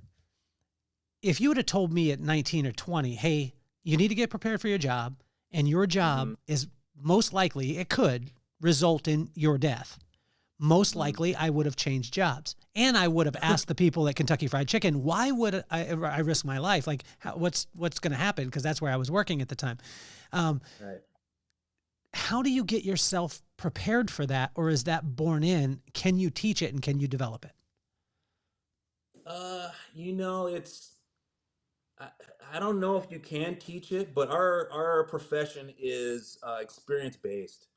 if you would have told me at 19 or 20, hey, you need to get prepared for your job, and your job Hmm. is most likely, it could result in your death. Most Hmm. likely, I would have changed jobs. And I would have asked the people at Kentucky Fried Chicken, why would I risk my life? Like, what's going to happen? Because that's where I was working at the time. Um, Right. how do you get yourself prepared for that? Or is that born in? Can you teach it and can you develop it? It's I, I don't know if you can teach it, but our profession is experience based.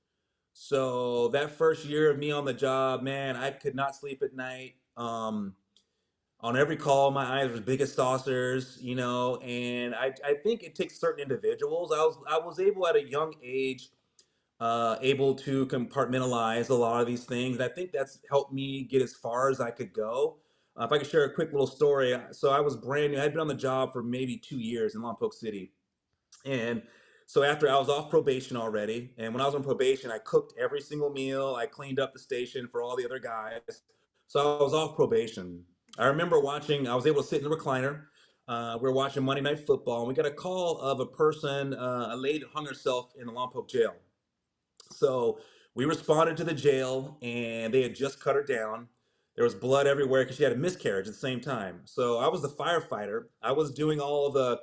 So that first year of me on the job, man, I could not sleep at night. On every call, my eyes were big as saucers, and I think it takes certain individuals. I was able at a young age, able to compartmentalize a lot of these things. And I think that's helped me get as far as I could go. If I could share a quick little story. So I was brand new. I'd been on the job for maybe 2 years in Lompoc City. And so after I was off probation already, and when I was on probation, I cooked every single meal. I cleaned up the station for all the other guys. So I was off probation. I remember I was able to sit in the recliner. We were watching Monday Night Football, and we got a call of a lady hung herself in the Lompoc jail. So we responded to the jail, and they had just cut her down. There was blood everywhere because she had a miscarriage at the same time. So I was the firefighter. I was doing all of the,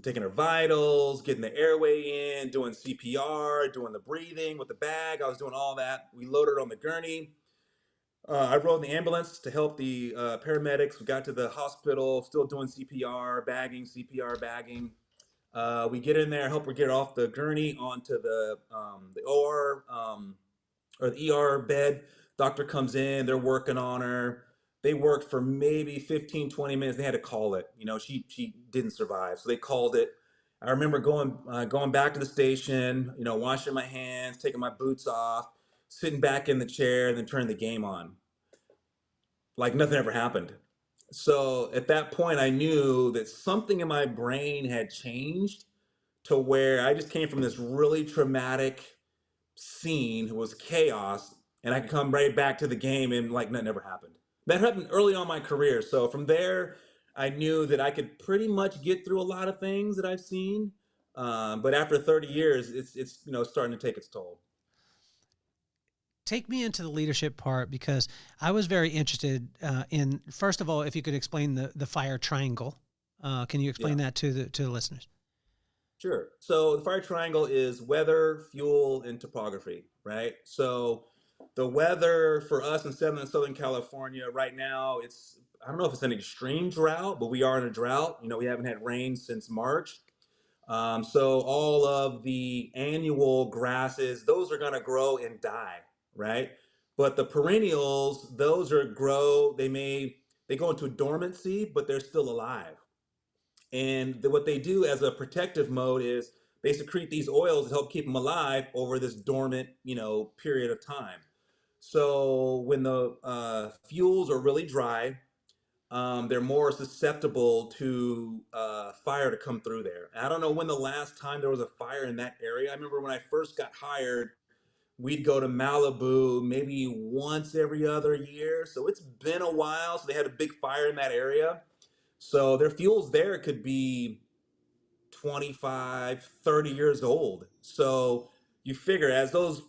taking her vitals, getting the airway in, doing CPR, doing the breathing with the bag. I was doing all that. We loaded her on the gurney. I rode in the ambulance to help the paramedics. We got to the hospital, still doing CPR, bagging, CPR bagging. We get in there, help her get off the gurney onto the OR or the ER bed. Doctor comes in, they're working on her. They worked for maybe 15, 20 minutes. They had to call it. You know, she didn't survive, so they called it. I remember going back to the station, you know, washing my hands, taking my boots off, sitting back in the chair, and then turning the game on like nothing ever happened. So at that point, I knew that something in my brain had changed to where I just came from this really traumatic scene, it was chaos, and I could come right back to the game and like nothing ever happened. That happened early on in my career. So from there, I knew that I could pretty much get through a lot of things that I've seen. But after 30 years, it's you know starting to take its toll. Take me into the leadership part, because I was very interested in, first of all, if you could explain the fire triangle. Can you explain Yeah. that to the listeners? Sure. So the fire triangle is weather, fuel, and topography, right? So the weather for us in Southern California right now, I don't know if it's an extreme drought, but we are in a drought. You know, we haven't had rain since March. So all of the annual grasses, those are going to grow and die, right? But the perennials, those are grow, they go into dormancy, but they're still alive. And what they do as a protective mode is they secrete these oils to help keep them alive over this dormant, you know, period of time. So when the fuels are really dry, they're more susceptible to fire to come through there. I don't know when the last time there was a fire in that area. I remember when I first got hired, we'd go to Malibu maybe once every other year. So it's been a while. So they had a big fire in that area. So their fuels there could be 25, 30 years old. So you figure as those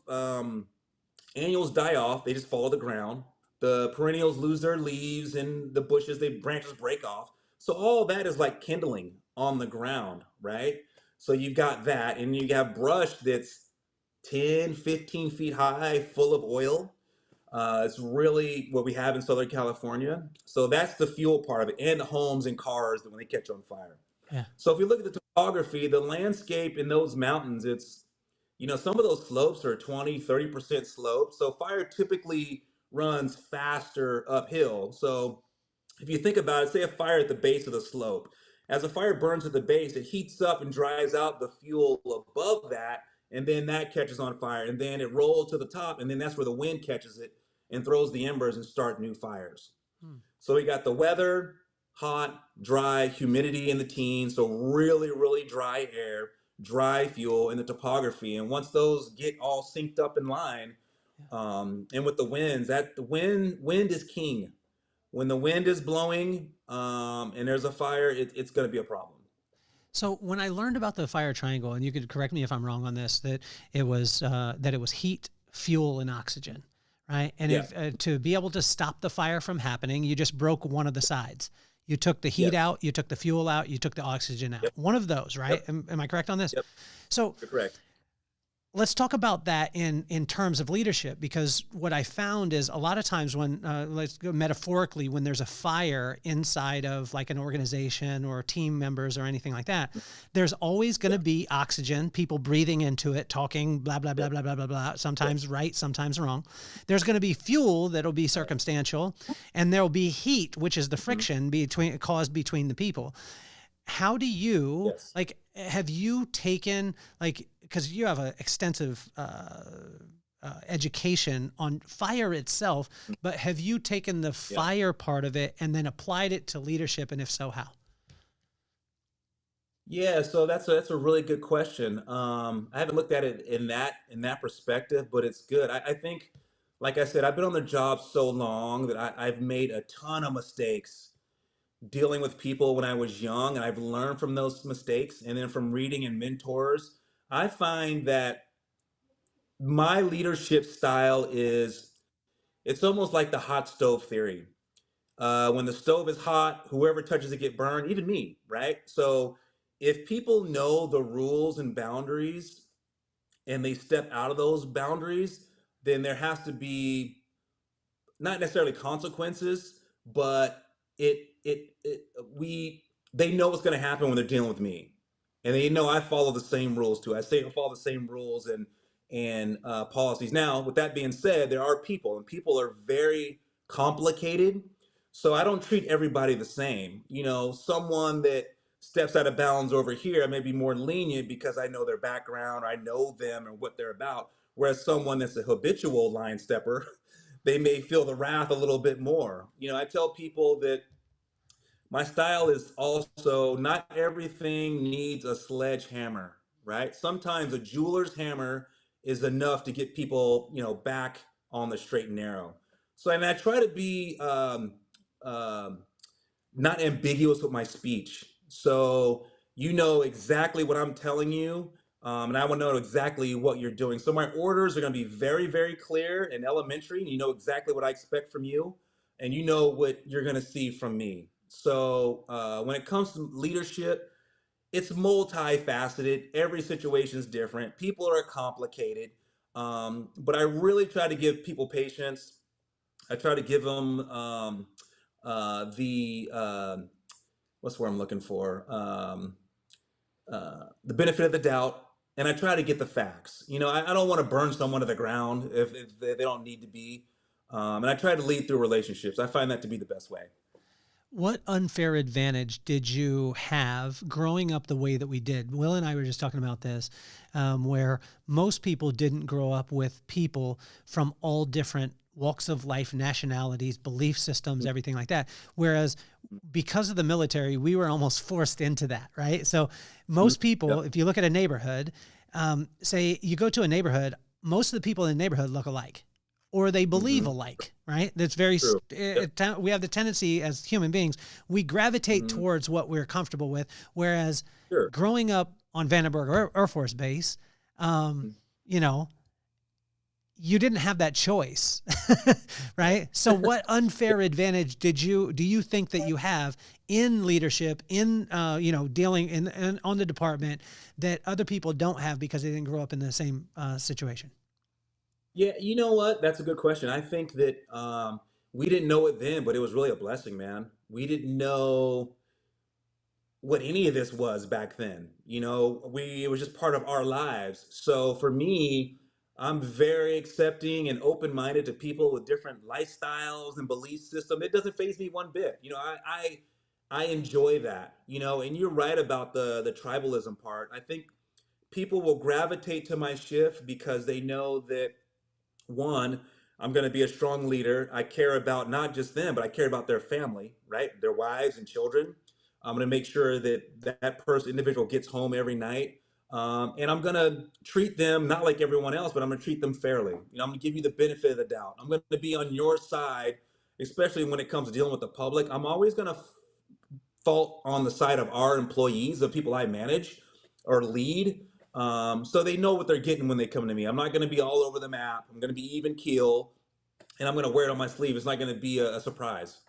annuals die off, they just fall to the ground. The perennials lose their leaves and the bushes, they branches break off. So all that is like kindling on the ground, right? So you've got that, and you have brush that's 10, 15 feet high, full of oil. It's really what we have in Southern California. So that's the fuel part of it, and the homes and cars that when they catch on fire. Yeah. So if you look at the topography, the landscape in those mountains, it's, you know, some of those slopes are 20, 30% slope. So fire typically runs faster uphill. So if you think about it, say a fire at the base of the slope. As a fire burns at the base, it heats up and dries out the fuel above that, and then that catches on fire, and then it rolls to the top, and then that's where the wind catches it and throws the embers and start new fires. Hmm. So we got the weather, hot, dry, humidity in the teens, so really, really dry air, dry fuel, and the topography. And once those get all synced up in line, and with the winds, that the wind is king. When the wind is blowing and there's a fire, it's going to be a problem. So when I learned about the fire triangle, and you could correct me if I'm wrong on this, that it was heat, fuel, and oxygen, right? And Yeah. if to be able to stop the fire from happening, you just broke one of the sides. You took the heat Yes. out, you took the fuel out, you took the oxygen out. Yep. One of those, right? Yep. Am I correct on this? Yep. So You're correct. let's talk about that in terms of leadership, because what I found is a lot of times when, let's go metaphorically, when there's a fire inside of like an organization or team members or anything like that, there's always going to be oxygen, people breathing into it, talking, blah, blah, blah, blah, blah, blah, blah, sometimes right, sometimes wrong. There's going to be fuel that'll be circumstantial, and there'll be heat, which is the friction caused between the people. How do you, Yes. like, have you taken, like, because you have an extensive education on fire itself, but have you taken the fire part of it and then applied it to leadership? And if so, how? Yeah, so that's a really good question. I haven't looked at it in that perspective, but it's good. I think, like I said, I've been on the job so long that I've made a ton of mistakes dealing with people when I was young, and I've learned from those mistakes. And then from reading and mentors, I find that my leadership style is it's almost like the hot stove theory. When the stove is hot, whoever touches it get burned, even me, right? So if people know the rules and boundaries and they step out of those boundaries, then there has to be not necessarily consequences, but it we they know what's going to happen when they're dealing with me, and they know I follow the same rules too. I say I follow the same rules and policies. Now, with that being said, there are people, and people are very complicated, so I don't treat everybody the same. You know, someone that steps out of bounds over here, I may be more lenient because I know their background, I know them and what they're about. Whereas someone that's a habitual line stepper, they may feel the wrath a little bit more. You know, I tell people that my style is also not everything needs a sledgehammer, right? Sometimes a jeweler's hammer is enough to get people, you know, back on the straight and narrow. So, and I try to be um, not ambiguous with my speech. So you know exactly what I'm telling you, and I want to know exactly what you're doing. So my orders are going to be very, very clear and elementary. And you know exactly what I expect from you, and you know what you're going to see from me. So when it comes to leadership, it's multifaceted. Every situation is different. People are complicated, but I really try to give people patience. I try to give them the what's the word I'm looking for? The benefit of the doubt, and I try to get the facts. You know, I don't want to burn someone to the ground if they don't need to be. And I try to lead through relationships. I find that to be the best way. What unfair advantage did you have growing up the way that we did? Will and I were just talking about this, where most people didn't grow up with people from all different walks of life, nationalities, belief systems, everything like that. Whereas because of the military, we were almost forced into that, right? So most people, Yep. if you look at a neighborhood, say you go to a neighborhood, most of the people in the neighborhood look alike, or they believe Hmm. alike, right? That's very, True. Yep. we have the tendency as human beings, we gravitate Hmm. towards what we're comfortable with. Whereas Sure. growing up on Vandenberg Air Force Base, Mhm. you know, you didn't have that choice, right? So what unfair advantage do you think that you have in leadership, in, dealing in on the department that other people don't have because they didn't grow up in the same situation? Yeah, you know what? That's a good question. I think that we didn't know it then, but it was really a blessing, man. We didn't know what any of this was back then. You know, we it was just part of our lives. So for me, I'm very accepting and open-minded to people with different lifestyles and belief system. It doesn't faze me one bit. You know, I enjoy that. You know, and you're right about the tribalism part. I think people will gravitate to my shift because they know that one, I'm going to be a strong leader. I care about not just them, but I care about their family, right? Their wives and children. I'm going to make sure that that person, individual, gets home every night. And I'm going to treat them not like everyone else, but I'm going to treat them fairly. You know, I'm going to give you the benefit of the doubt. I'm going to be on your side, especially when it comes to dealing with the public. I'm always going to fault on the side of our employees, the people I manage or lead. So they know what they're getting when they come to me. I'm not going to be all over the map. I'm going to be even keel, and I'm going to wear it on my sleeve. It's not going to be a surprise.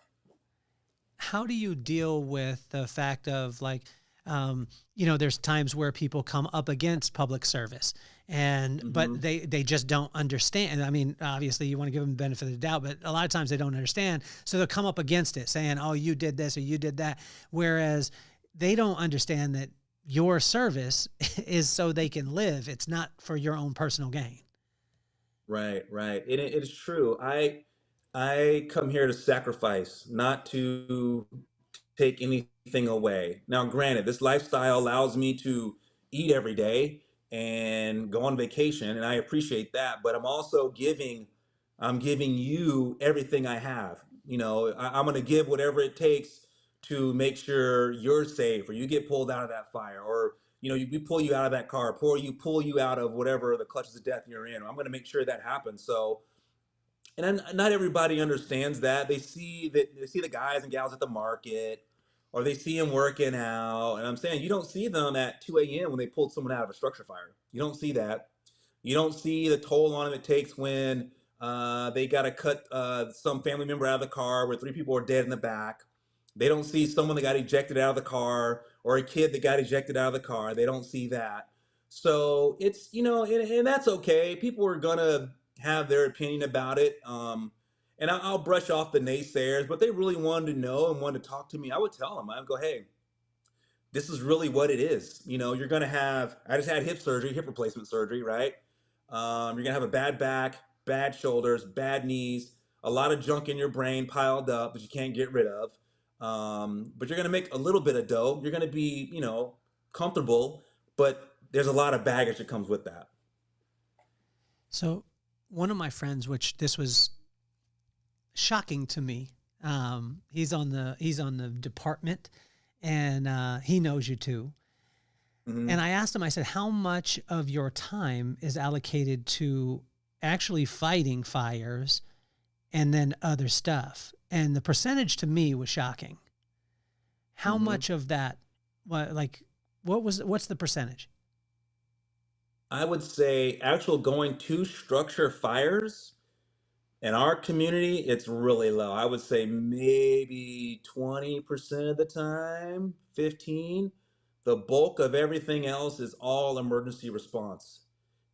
How do you deal with the fact of like, there's times where people come up against public service but Hmm. they just don't understand. I mean, obviously you want to give them the benefit of the doubt, but a lot of times they don't understand. So they'll come up against it saying, oh, you did this or you did that. Whereas they don't understand that your service is so they can live. It's not for your own personal gain. Right, right. It is true. I come here to sacrifice, not to take anything away. Now, granted, this lifestyle allows me to eat every day and go on vacation, and I appreciate that, but I'm giving you everything I have. You know, I'm going to give whatever it takes to make sure you're safe or you get pulled out of that fire or we pull you out of that car, pull you out of whatever the clutches of death you're in. I'm going to make sure that happens. So, and then not everybody understands that. They see the guys and gals at the market, or they see them working out. And I'm saying you don't see them at 2 a.m. when they pulled someone out of a structure fire. You don't see that. You don't see the toll on them it takes when they got to cut some family member out of the car where three people are dead in the back. They don't see someone that got ejected out of the car or a kid that got ejected out of the car. They don't see that. So it's, and that's okay. People are going to have their opinion about it. And I'll brush off the naysayers, but they really wanted to know and wanted to talk to me. I would tell them, I'd go, hey, this is really what it is. You know, you're going to have, I just had hip surgery, hip replacement surgery, right? You're going to have a bad back, bad shoulders, bad knees, a lot of junk in your brain piled up that you can't get rid of. But you're going to make a little bit of dough. You're going to be, you know, comfortable, but there's a lot of baggage that comes with that. So one of my friends, which this was shocking to me, he's on the department, and he knows you too. Mm-hmm. And I asked him, I said, how much of your time is allocated to actually fighting fires and then other stuff? And the percentage to me was shocking. How Mm-hmm. much of that, what's the percentage? I would say actual going to structure fires in our community, it's really low. I would say maybe 20% of the time, 15. The bulk of everything else is all emergency response.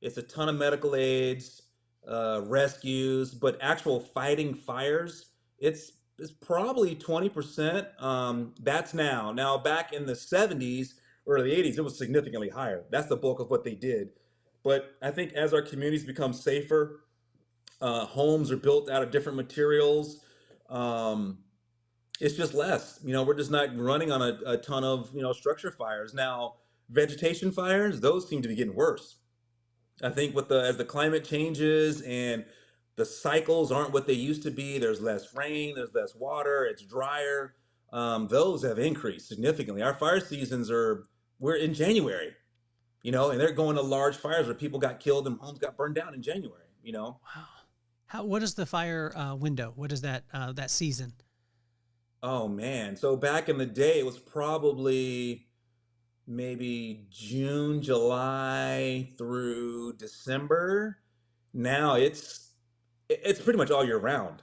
It's a ton of medical aids, rescues, but actual fighting fires, it's probably 20%. That's now. Now back in the 70s, early 80s, it was significantly higher. That's the bulk of what they did. But I think as our communities become safer, homes are built out of different materials. Um, it's just less. You know, we're just not running on a ton of, you know, structure fires. Now, vegetation fires, those seem to be getting worse. I think with the as the climate changes and the cycles aren't what they used to be, there's less rain, there's less water, it's drier. Those have increased significantly. Our fire seasons we're in January, you know, and they're going to large fires where people got killed and homes got burned down in January, you know. Wow. What is the fire window? What is that season? Oh man. So back in the day, it was probably maybe June, July through December. Now it's pretty much all year round.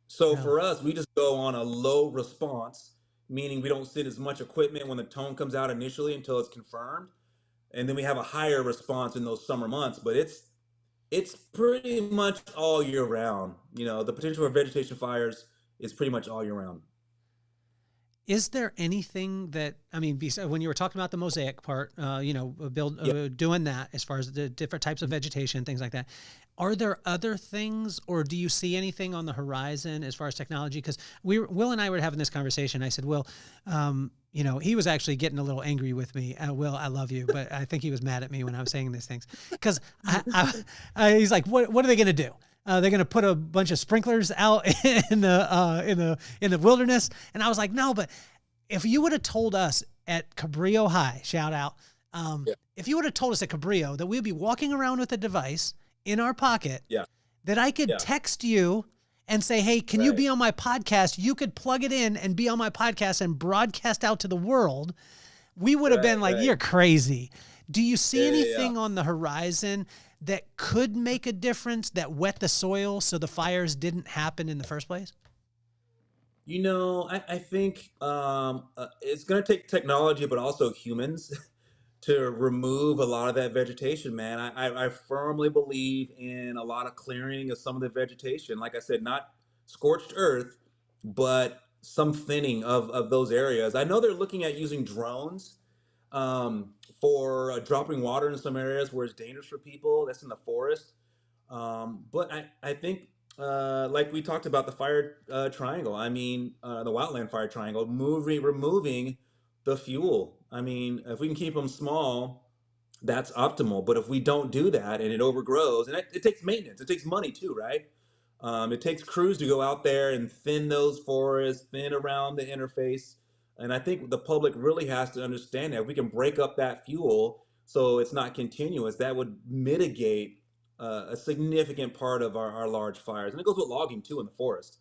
So Really? for us, we just go on a low response, meaning we don't send as much equipment when the tone comes out initially until it's confirmed. And then we have a higher response in those summer months, but it's pretty much all year round. You know, the potential for vegetation fires is pretty much all year round. Is there anything that, I mean, when you were talking about the mosaic part, doing that as far as the different types of vegetation, things like that, are there other things, or do you see anything on the horizon as far as technology? Because Will and I were having this conversation. I said, Will, he was actually getting a little angry with me. Will, I love you, but I think he was mad at me when I was saying these things. Because he's like, what are they going to do? They're going to put a bunch of sprinklers out in the wilderness. And I was like, no, but if you would have told us at Cabrillo High, shout out, if you would have told us at Cabrillo that we'd be walking around with a device in our pocket, that I could text you and say, hey, can you be on my podcast? You could plug it in and be on my podcast and broadcast out to the world. We would have been like, you're crazy. Do you see anything on the horizon that could make a difference, that wet the soil so the fires didn't happen in the first place? You know, I think it's going to take technology, but also humans to remove a lot of that vegetation, man. I firmly believe in a lot of clearing of some of the vegetation. Like I said, not scorched earth, but some thinning of those areas. I know they're looking at using drones for dropping water in some areas where it's dangerous for people. That's in the forest. But I think, like we talked about the fire triangle, I mean, the wildland fire triangle, removing the fuel. I mean, if we can keep them small, that's optimal. But if we don't do that and it overgrows, and it takes maintenance, it takes money too, right? It takes crews to go out there and thin those forests, thin around the interface. And I think the public really has to understand that if we can break up that fuel so it's not continuous, that would mitigate a significant part of our large fires. And it goes with logging too in the forest.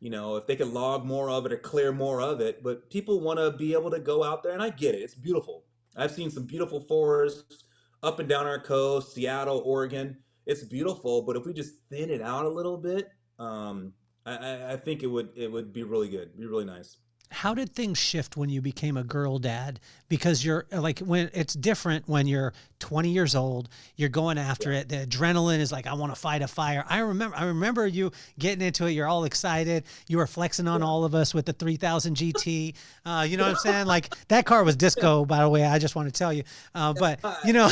You know, if they could log more of it or clear more of it, but people want to be able to go out there, and I get it. It's beautiful. I've seen some beautiful forests up and down our coast, Seattle, Oregon. It's beautiful, but if we just thin it out a little bit, I think it would be really good, be really nice. How did things shift when you became a girl dad? Because you're like, when it's different when you're 20 years old, you're going after it. The adrenaline is like, I want to fight a fire. I remember you getting into it. You're all excited. You were flexing on all of us with the 3000 GT. You know what I'm saying? Like, that car was disco, by the way. I just want to tell you. But you know,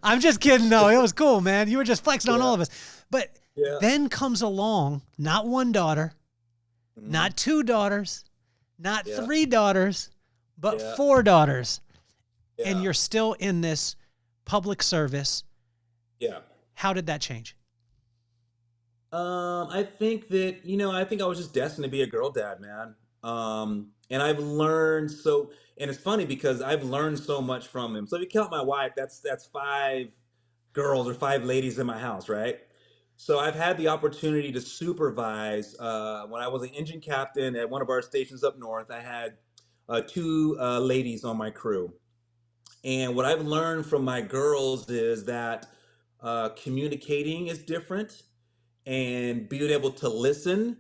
I'm just kidding. No, it was cool, man. You were just flexing on all of us. But then comes along, not one daughter, not two daughters, not three daughters, but four daughters. And you're still in this public service. Yeah. How did that change? I think that, I think I was just destined to be a girl dad, man. And I've learned and it's funny because I've learned so much from him. So if you count my wife, that's five girls or five ladies in my house, right? So I've had the opportunity to supervise. When I was an engine captain at one of our stations up north, I had two ladies on my crew. And what I've learned from my girls is that communicating is different and being able to listen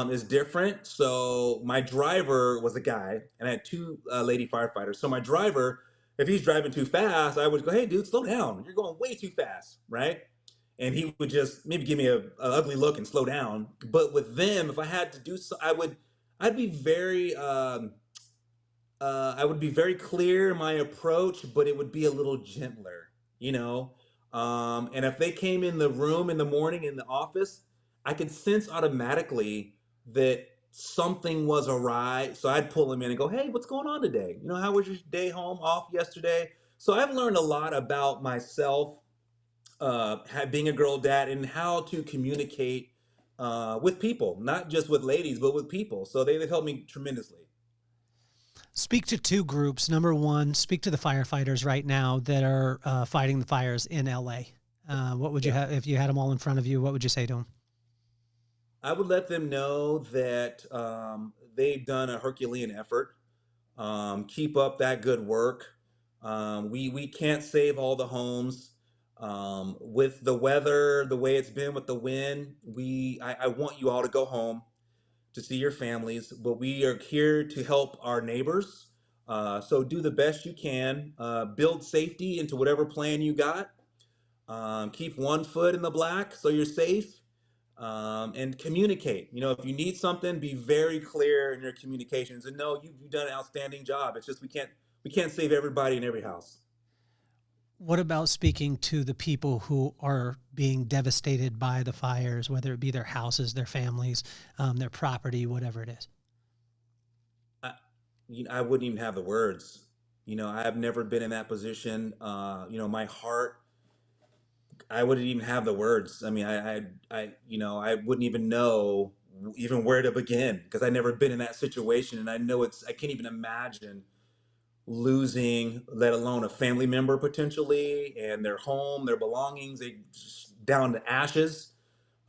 is different. So my driver was a guy, and I had two lady firefighters. So my driver, if he's driving too fast, I would go, "Hey, dude, slow down. You're going way too fast," right? And he would just maybe give me a ugly look and slow down. But with them, if I had to do so, I'd be very, I would be very clear in my approach, but it would be a little gentler, you know. And if they came in the room in the morning in the office, I could sense automatically that something was awry. So I'd pull them in and go, "Hey, what's going on today? You know, how was your day home off yesterday?" So I've learned a lot about myself, being a girl dad, and how to communicate with people, not just with ladies, but with people. So they've helped me tremendously. Speak to two groups. Number one, speak to the firefighters right now that are fighting the fires in LA. What would you have if you had them all in front of you? What would you say to them? I would let them know that they've done a Herculean effort. Keep up that good work. We can't save all the homes. With the weather, the way it's been with the wind, I want you all to go home to see your families, but we are here to help our neighbors. So do the best you can. Build safety into whatever plan you got. Keep one foot in the black so you're safe. And communicate. You know, if you need something, be very clear in your communications. And no, you've done an outstanding job. It's just we can't save everybody in every house. What about speaking to the people who are being devastated by the fires, whether it be their houses, their families, their property, whatever it is? I wouldn't even have the words. I have never been in that position. My heart, I wouldn't even have the words. I mean, I wouldn't even know even where to begin because I've never been in that situation, and I know I can't even imagine losing, let alone a family member potentially, and their home, their belongings, they just down to ashes.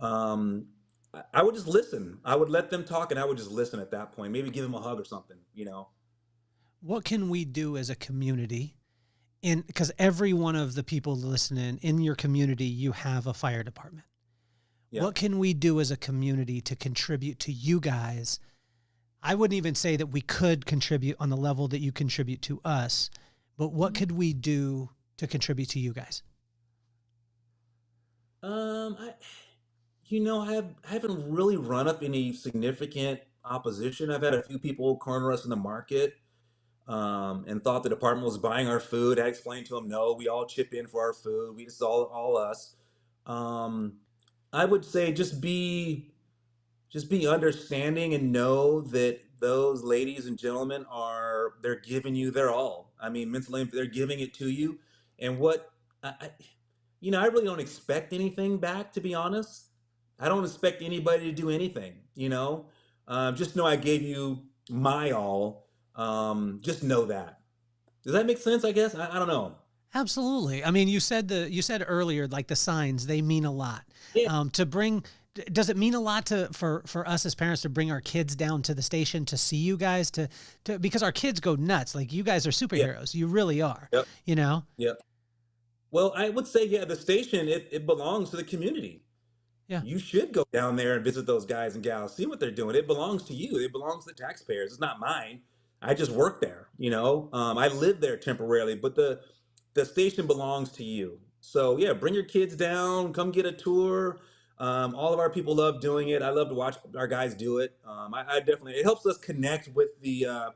I would just listen. I would let them talk, and I would just listen at that point. Maybe give them a hug or something. What can we do as a community? Because every one of the people listening in your community, you have a fire department. Yeah. What can we do as a community to contribute to you guys? I wouldn't even say that we could contribute on the level that you contribute to us, but what could we do to contribute to you guys? I haven't really run up any significant opposition. I've had a few people corner us in the market, and thought the department was buying our food. I explained to them, no, we all chip in for our food. It's all us. I would say just be understanding and know that those ladies and gentlemen they're giving you their all. I mean, mentally, they're giving it to you. And what I really don't expect anything back, to be honest. I don't expect anybody to do anything. Just know I gave you my all. Just know that. Does that make sense? I guess I don't know. Absolutely. I mean, you said earlier, like the signs, they mean a lot. Yeah. Does it mean a lot for us as parents to bring our kids down to the station to see you guys because our kids go nuts. Like, you guys are superheroes. Yeah. You really are. Yep. Yep. Well, I would say, the station, it belongs to the community. Yeah. you should go down there and visit those guys and gals, see what they're doing. It belongs to you. It belongs to the taxpayers. It's not mine. I just work there, you know. I live there temporarily, but the station belongs to you. So yeah, bring your kids down, come get a tour. All of our people love doing it. I love to watch our guys do it. I definitely, it helps us connect with the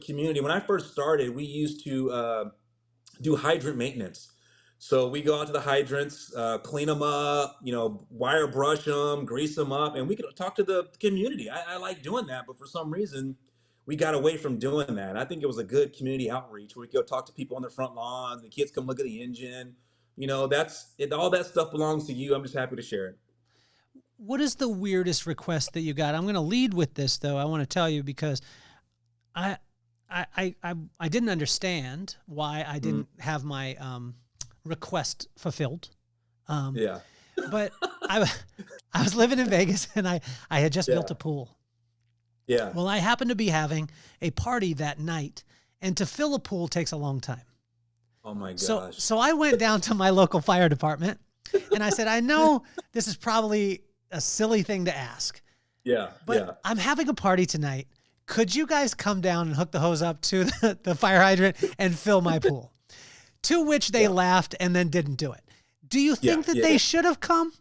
community. When I first started, we used to do hydrant maintenance. So we go out to the hydrants, clean them up, you know, wire brush them, grease them up, and we could talk to the community. I like doing that, but for some reason, we got away from doing that. I think it was a good community outreach where we go talk to people on the front lawns. The kids come look at the engine. You know, that's it. All that stuff belongs to you. I'm just happy to share it. What is the weirdest request that you got? I'm going to lead with this, though. I want to tell you because I I didn't understand why I didn't have my request fulfilled. Yeah. But I was living in Vegas and I had just built a pool. Yeah. Well, I happened to be having a party that night, and to fill a pool takes a long time. Oh my gosh. So I went down to my local fire department and I said, I know this is probably a silly thing to ask. Yeah. But I'm having a party tonight. Could you guys come down and hook the hose up to the fire hydrant and fill my pool? To which they laughed and then didn't do it. Do you think that they should have come?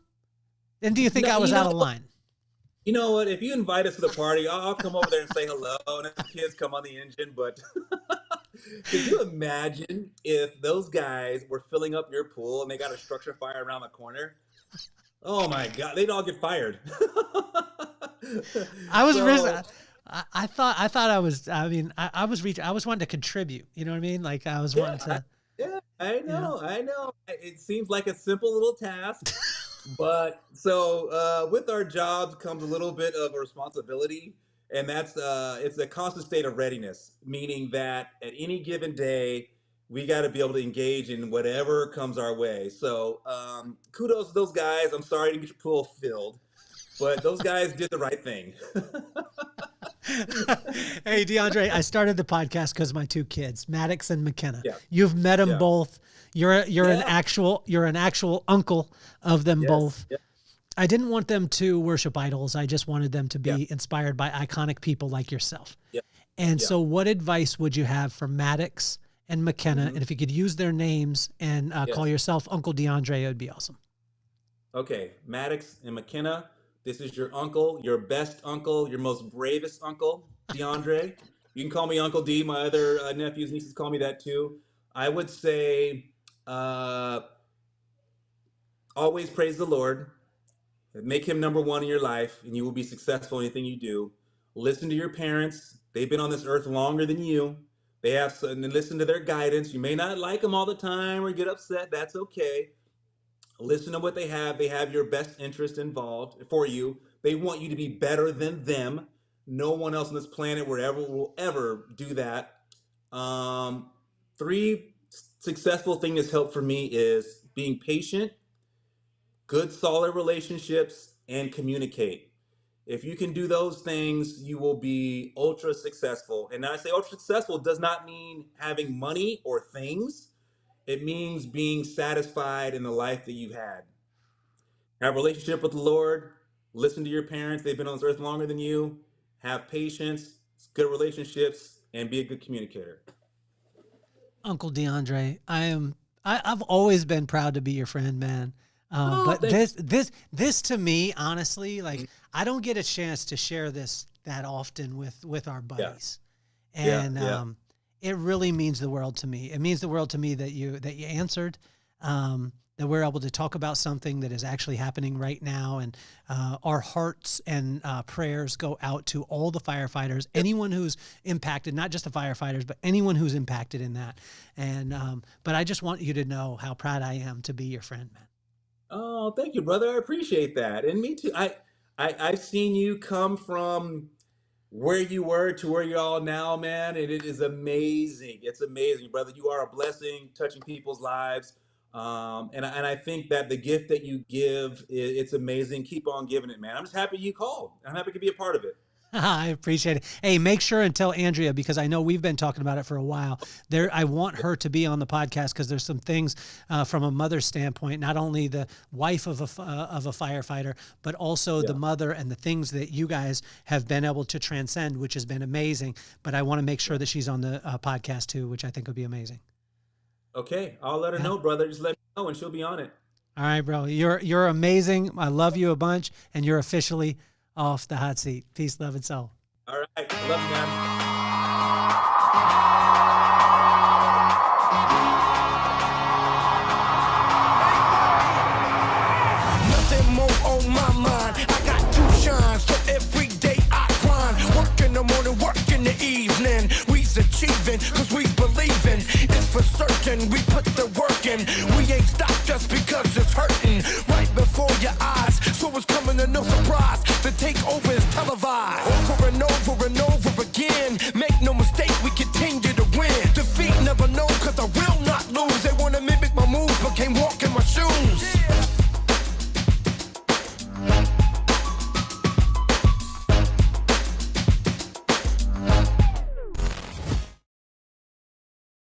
And do you think I was out of line? You know what? If you invite us to the party, I'll come over there and say hello, and the kids come on the engine. But could you imagine if those guys were filling up your pool and they got a structure fire around the corner? Oh my God, they'd all get fired. I was I thought I was. I mean, I was reaching. I was wanting to contribute. You know what I mean? Like I was wanting to. Yeah, I know. I know. It seems like a simple little task, but so with our jobs comes a little bit of a responsibility, and that's it's a constant state of readiness, meaning that at any given day we got to be able to engage in whatever comes our way. So kudos to those guys. I'm sorry to get your pool filled, but those guys did the right thing. Hey, Diondray, I started the podcast because my two kids, Maddox and McKenna. Yeah. You've met them both. You're an actual uncle of them both. Yeah. I didn't want them to worship idols. I just wanted them to be inspired by iconic people like yourself. Yeah. And so what advice would you have for Maddox and McKenna? And if you could use their names and call yourself Uncle Diondray, it would be awesome. Okay, Maddox and McKenna, this is your uncle, your best uncle, your most bravest uncle, Diondray. You can call me Uncle D. My other nephews, nieces call me that too. I would say always praise the Lord. Make him number one in your life, and you will be successful in anything you do. Listen to your parents. They've been on this earth longer than you. They have and listen to their guidance. You may not like them all the time or get upset. That's okay. Listen to what they have. They have your best interest involved for you. They want you to be better than them. No one else on this planet will ever do that. Three successful things that's helped for me is being patient, good solid relationships, and communicate. If you can do those things, you will be ultra successful. And I say ultra successful does not mean having money or things. It means being satisfied in the life that you've had. Have a relationship with the Lord. Listen to your parents. They've been on this earth longer than you. Have patience, good relationships, and be a good communicator. Uncle Diondray, I've always been proud to be your friend, man. But this to me, honestly, like I don't get a chance to share this that often with our buddies. And it really means the world to me. It means the world to me that you answered, that we're able to talk about something that is actually happening right now. And our hearts and prayers go out to all the firefighters, anyone who's impacted, not just the firefighters, but anyone who's impacted in that. And but I just want you to know how proud I am to be your friend, man. Oh, thank you, brother. I appreciate that. And me too. I've seen you come from where you were to where you are now, man. And it is amazing. It's amazing, brother. You are a blessing, touching people's lives. And I think that the gift that you give, it's amazing. Keep on giving it, man. I'm just happy you called. I'm happy to be a part of it. I appreciate it. Hey, make sure and tell Andrea, because I know we've been talking about it for a while. I want her to be on the podcast because there's some things from a mother's standpoint, not only the wife of a firefighter, but also the mother and the things that you guys have been able to transcend, which has been amazing. But I want to make sure that she's on the podcast too, which I think would be amazing. Okay, I'll let her know, brother. Just let me know, and she'll be on it. All right, bro. You're amazing. I love you a bunch, and you're officially off the hot seat. Peace, love, and soul. All right. I love you, man. Nothing more on my mind. I got to shine, so every day I grind. Work in the morning, work in the evening. We's achieving, cause we